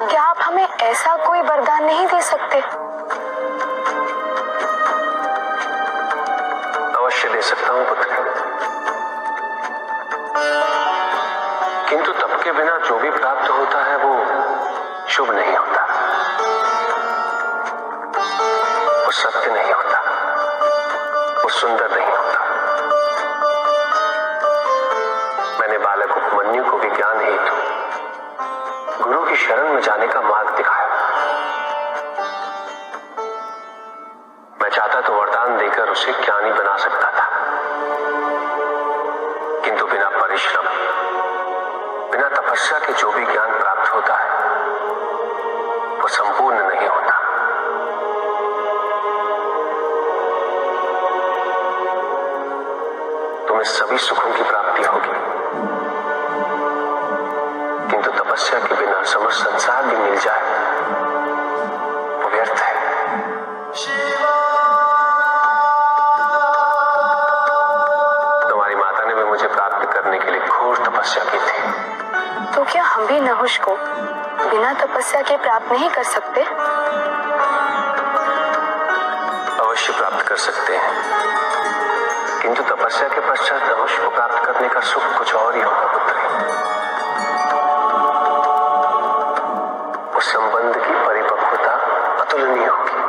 Speaker 13: क्या आप हमें ऐसा कोई वरदान नहीं दे सकते?
Speaker 1: अवश्य दे सकता हूं पुत्र, किंतु तप के बिना जो भी प्राप्त होता है वो शुभ नहीं होता, वो सत्य नहीं होता, वो सुंदर नहीं होता। मैंने बालक उपमन्यु को भी ज्ञान हेतु गुरु की शरण में जाने का मार्ग दिखाया। मैं चाहता तो वरदान देकर उसे ज्ञानी बना सकता था, किंतु बिना परिश्रम, बिना तपस्या के जो भी ज्ञान प्राप्त होता है वो संपूर्ण नहीं होता। तुम्हें सभी सुखों की प्राप्ति होगी, किंतु तपस्या के बिना समस्त संसार भी मिल जाए वो व्यर्थ है। तुम्हारी माता ने भी मुझे प्राप्त करने के लिए घोर तपस्या की थी।
Speaker 13: तो क्या हम भी नहुष को बिना तपस्या के प्राप्त नहीं कर सकते?
Speaker 1: अवश्य प्राप्त कर सकते हैं, किंतु तपस्या के पश्चात नहुष को प्राप्त करने का सुख कुछ और ही होगा पुत्री। उस संबंध की परिपक्वता अतुलनीय होगी।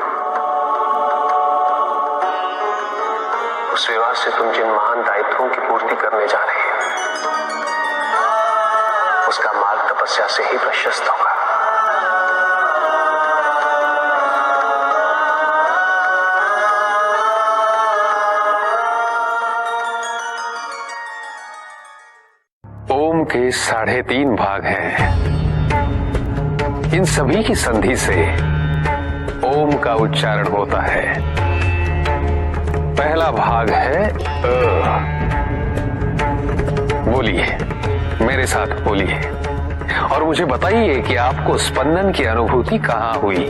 Speaker 1: उस विवाह से तुम जिन महान दायित्वों की पूर्ति करने जा रहे हो, उसका मार्ग तपस्या से ही प्रशस्त होगा।
Speaker 15: ओम के 3.5 भाग हैं। इन सभी की संधि से ओम का उच्चारण होता है। पहला भाग है अ। बोलिए, मेरे साथ बोलिए और मुझे बताइए कि आपको स्पंदन की अनुभूति कहां हुई।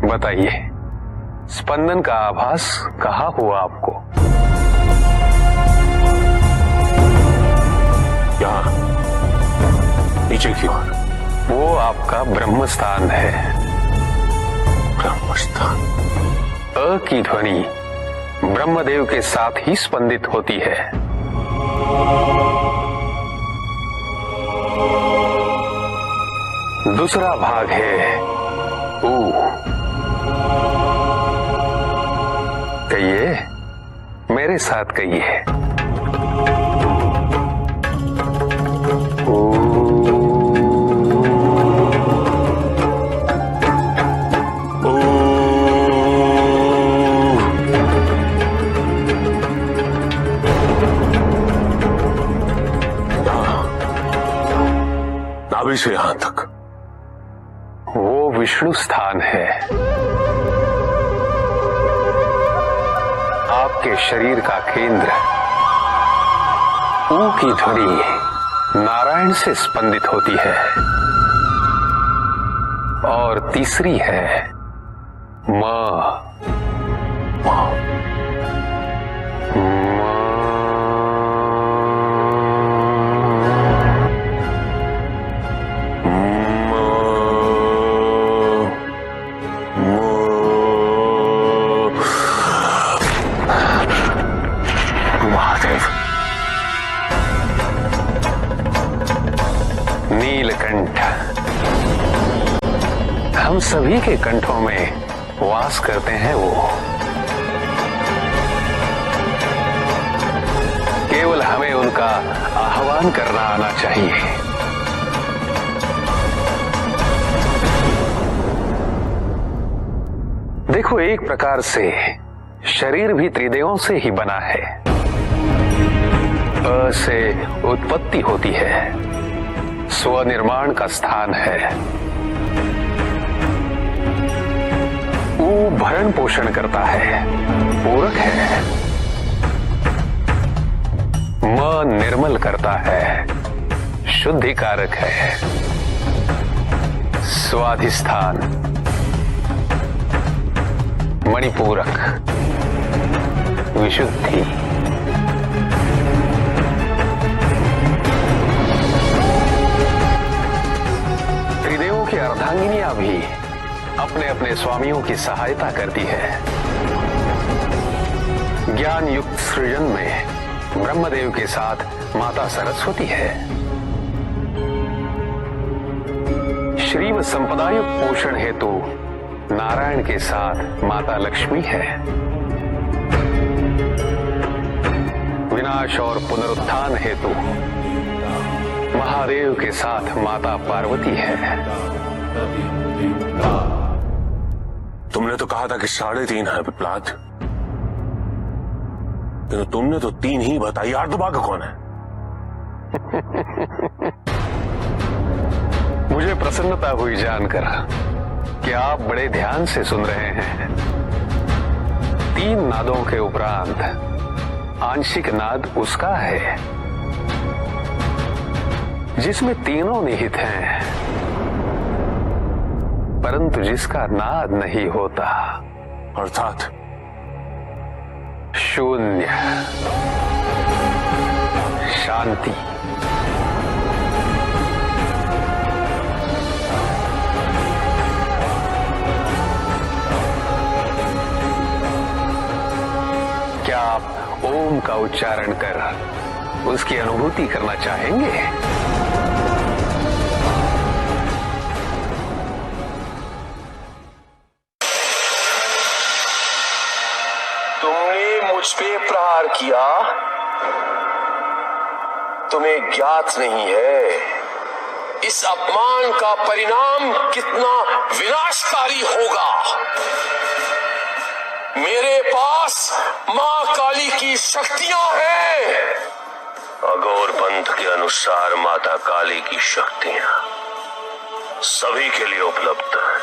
Speaker 15: बताइए,
Speaker 6: स्पंदन का आभास कहाँ हुआ आपको?
Speaker 1: यहाँ नीचे की ओर।
Speaker 6: वो आपका ब्रह्मस्थान है।
Speaker 1: ब्रह्मस्थान।
Speaker 6: अ की ध्वनि ब्रह्मदेव के साथ ही स्पंदित होती है। दूसरा भाग है ऊ। कहिए, मेरे साथ कहिए।
Speaker 1: नाभि से यहां तक
Speaker 6: वो विष्णु स्थान है। आपके शरीर का केंद्र ऊ की ध्वनि नारायण से स्पंदित होती है। और तीसरी है म। नीलकंठ। हम सभी के कंठों में वास करते हैं वो। केवल हमें उनका आह्वान करना आना चाहिए। देखो, एक प्रकार से शरीर भी त्रिदेवों से ही बना है। अ से उत्पत्ति होती है, स्वनिर्माण का स्थान है। ऊ भरण पोषण करता है, पूरक है। म निर्मल करता है, शुद्धिकारक है। स्वाधिष्ठान, मणिपूरक, विशुद्धि। त्रिदेवों की अर्धांगिनियां भी अपने अपने स्वामियों की सहायता करती है। ज्ञान युक्त सृजन में ब्रह्मदेव के साथ माता सरस्वती है। श्रीव संपदायुक्त पोषण हेतु नारायण के साथ माता लक्ष्मी है। विनाश और पुनरुत्थान हेतु महादेव के साथ माता पार्वती है।
Speaker 1: तुमने तो कहा था कि 3.5 है पिपलाद, किंतु तुमने तो 3 ही बताई। अर्धभाग कौन है?
Speaker 6: मुझे प्रसन्नता हुई जानकर कि आप बड़े ध्यान से सुन रहे हैं। 3 नादों के उपरांत आंशिक नाद उसका है, जिसमें तीनों निहित हैं, परंतु जिसका नाद नहीं होता,
Speaker 1: अर्थात
Speaker 6: शून्य, शांति। क्या आप ओम का उच्चारण कर उसकी अनुभूति करना चाहेंगे?
Speaker 15: तुमने मुझ पे प्रहार किया, तुम्हें ज्ञात नहीं है इस अपमान का परिणाम कितना विनाशकारी होगा। मेरे पास मां काली की शक्तियां हैं। अघोर पंथ के अनुसार माता काली की शक्तियां सभी के लिए उपलब्ध है,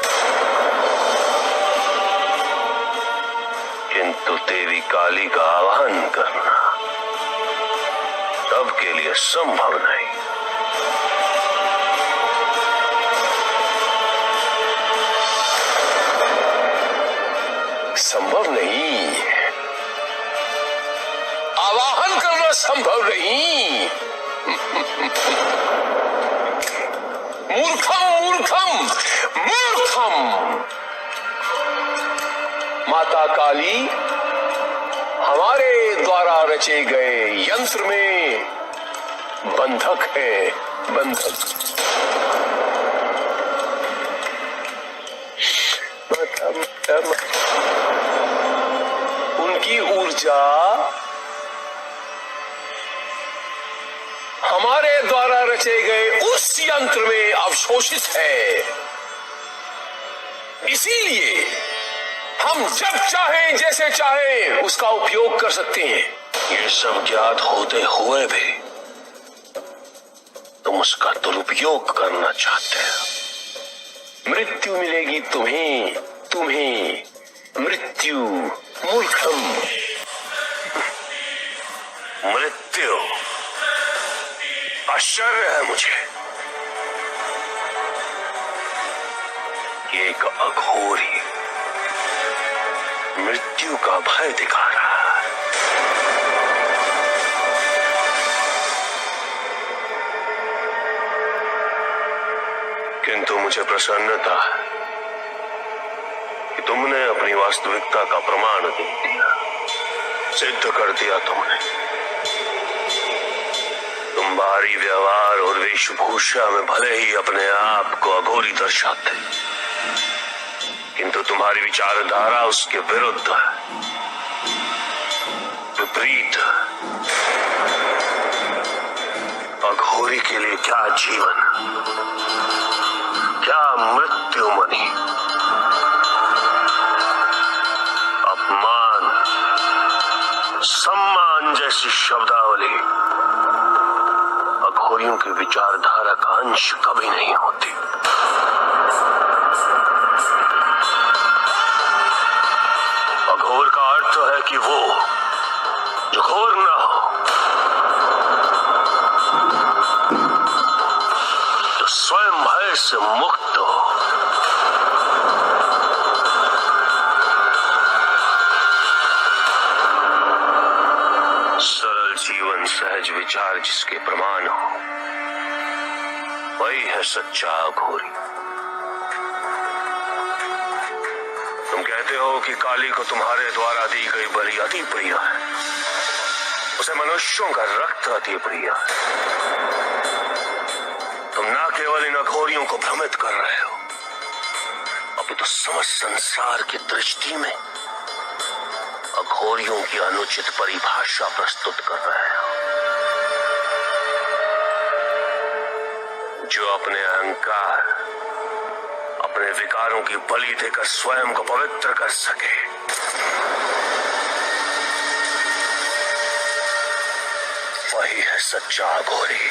Speaker 15: किंतु देवी काली का आह्वान करना सबके लिए संभव नहीं। मूर्खम मूर्खम मूर्खम। माता काली हमारे द्वारा रचे गए यंत्र में बंधक है, बंधक। उनकी ऊर्जा हमारे द्वारा रचे गए उस यंत्र में अवशोषित है। इसीलिए हम जब चाहें जैसे चाहें उसका उपयोग कर सकते हैं। ये सब ज्ञात होते हुए भी तुम उसका दुरुपयोग करना चाहते हो। मृत्यु मिलेगी तुम्हें, तुम्हें मृत्यु। मूर्खम। मृत्यु। आश्चर्य है मुझे कि एक अघोरी मृत्यु का भय दिखा रहा है। किंतु मुझे प्रसन्नता है कि तुमने अपनी वास्तविकता का प्रमाण दे दिया, सिद्ध कर दिया तुमने। तुम बाहरी व्यवहार और वेशभूषा में भले ही अपने आप को अघोरी दर्शाते, किंतु तुम्हारी विचारधारा उसके विरुद्ध है, विपरीत। अघोरी के लिए क्या जीवन, क्या मृत्यु मनी। अपमान, सम्मान जैसी शब्दावली अघोरियों की विचारधारा का अंश कभी नहीं होती। अघोर का अर्थ है कि वो जो घोर ना हो, जो स्वयं भय से मुक्त हो। सरल जीवन, सहज विचार जिसके प्रमाण हो, वही है सच्चा अघोरी। तुम कहते हो कि काली को तुम्हारे द्वारा दी गई बलि अति प्रिय है, उसे मनुष्यों का रक्त अति प्रिय है। तुम न केवल इन अघोरियों को भ्रमित कर रहे हो, अभी तो समस्त संसार की दृष्टि में अघोरियों की अनुचित परिभाषा प्रस्तुत कर रहे हो। जो अपने अहंकार, अपने विकारों की बलि देकर स्वयं को पवित्र कर सके, वही है सच्चा अघोरी।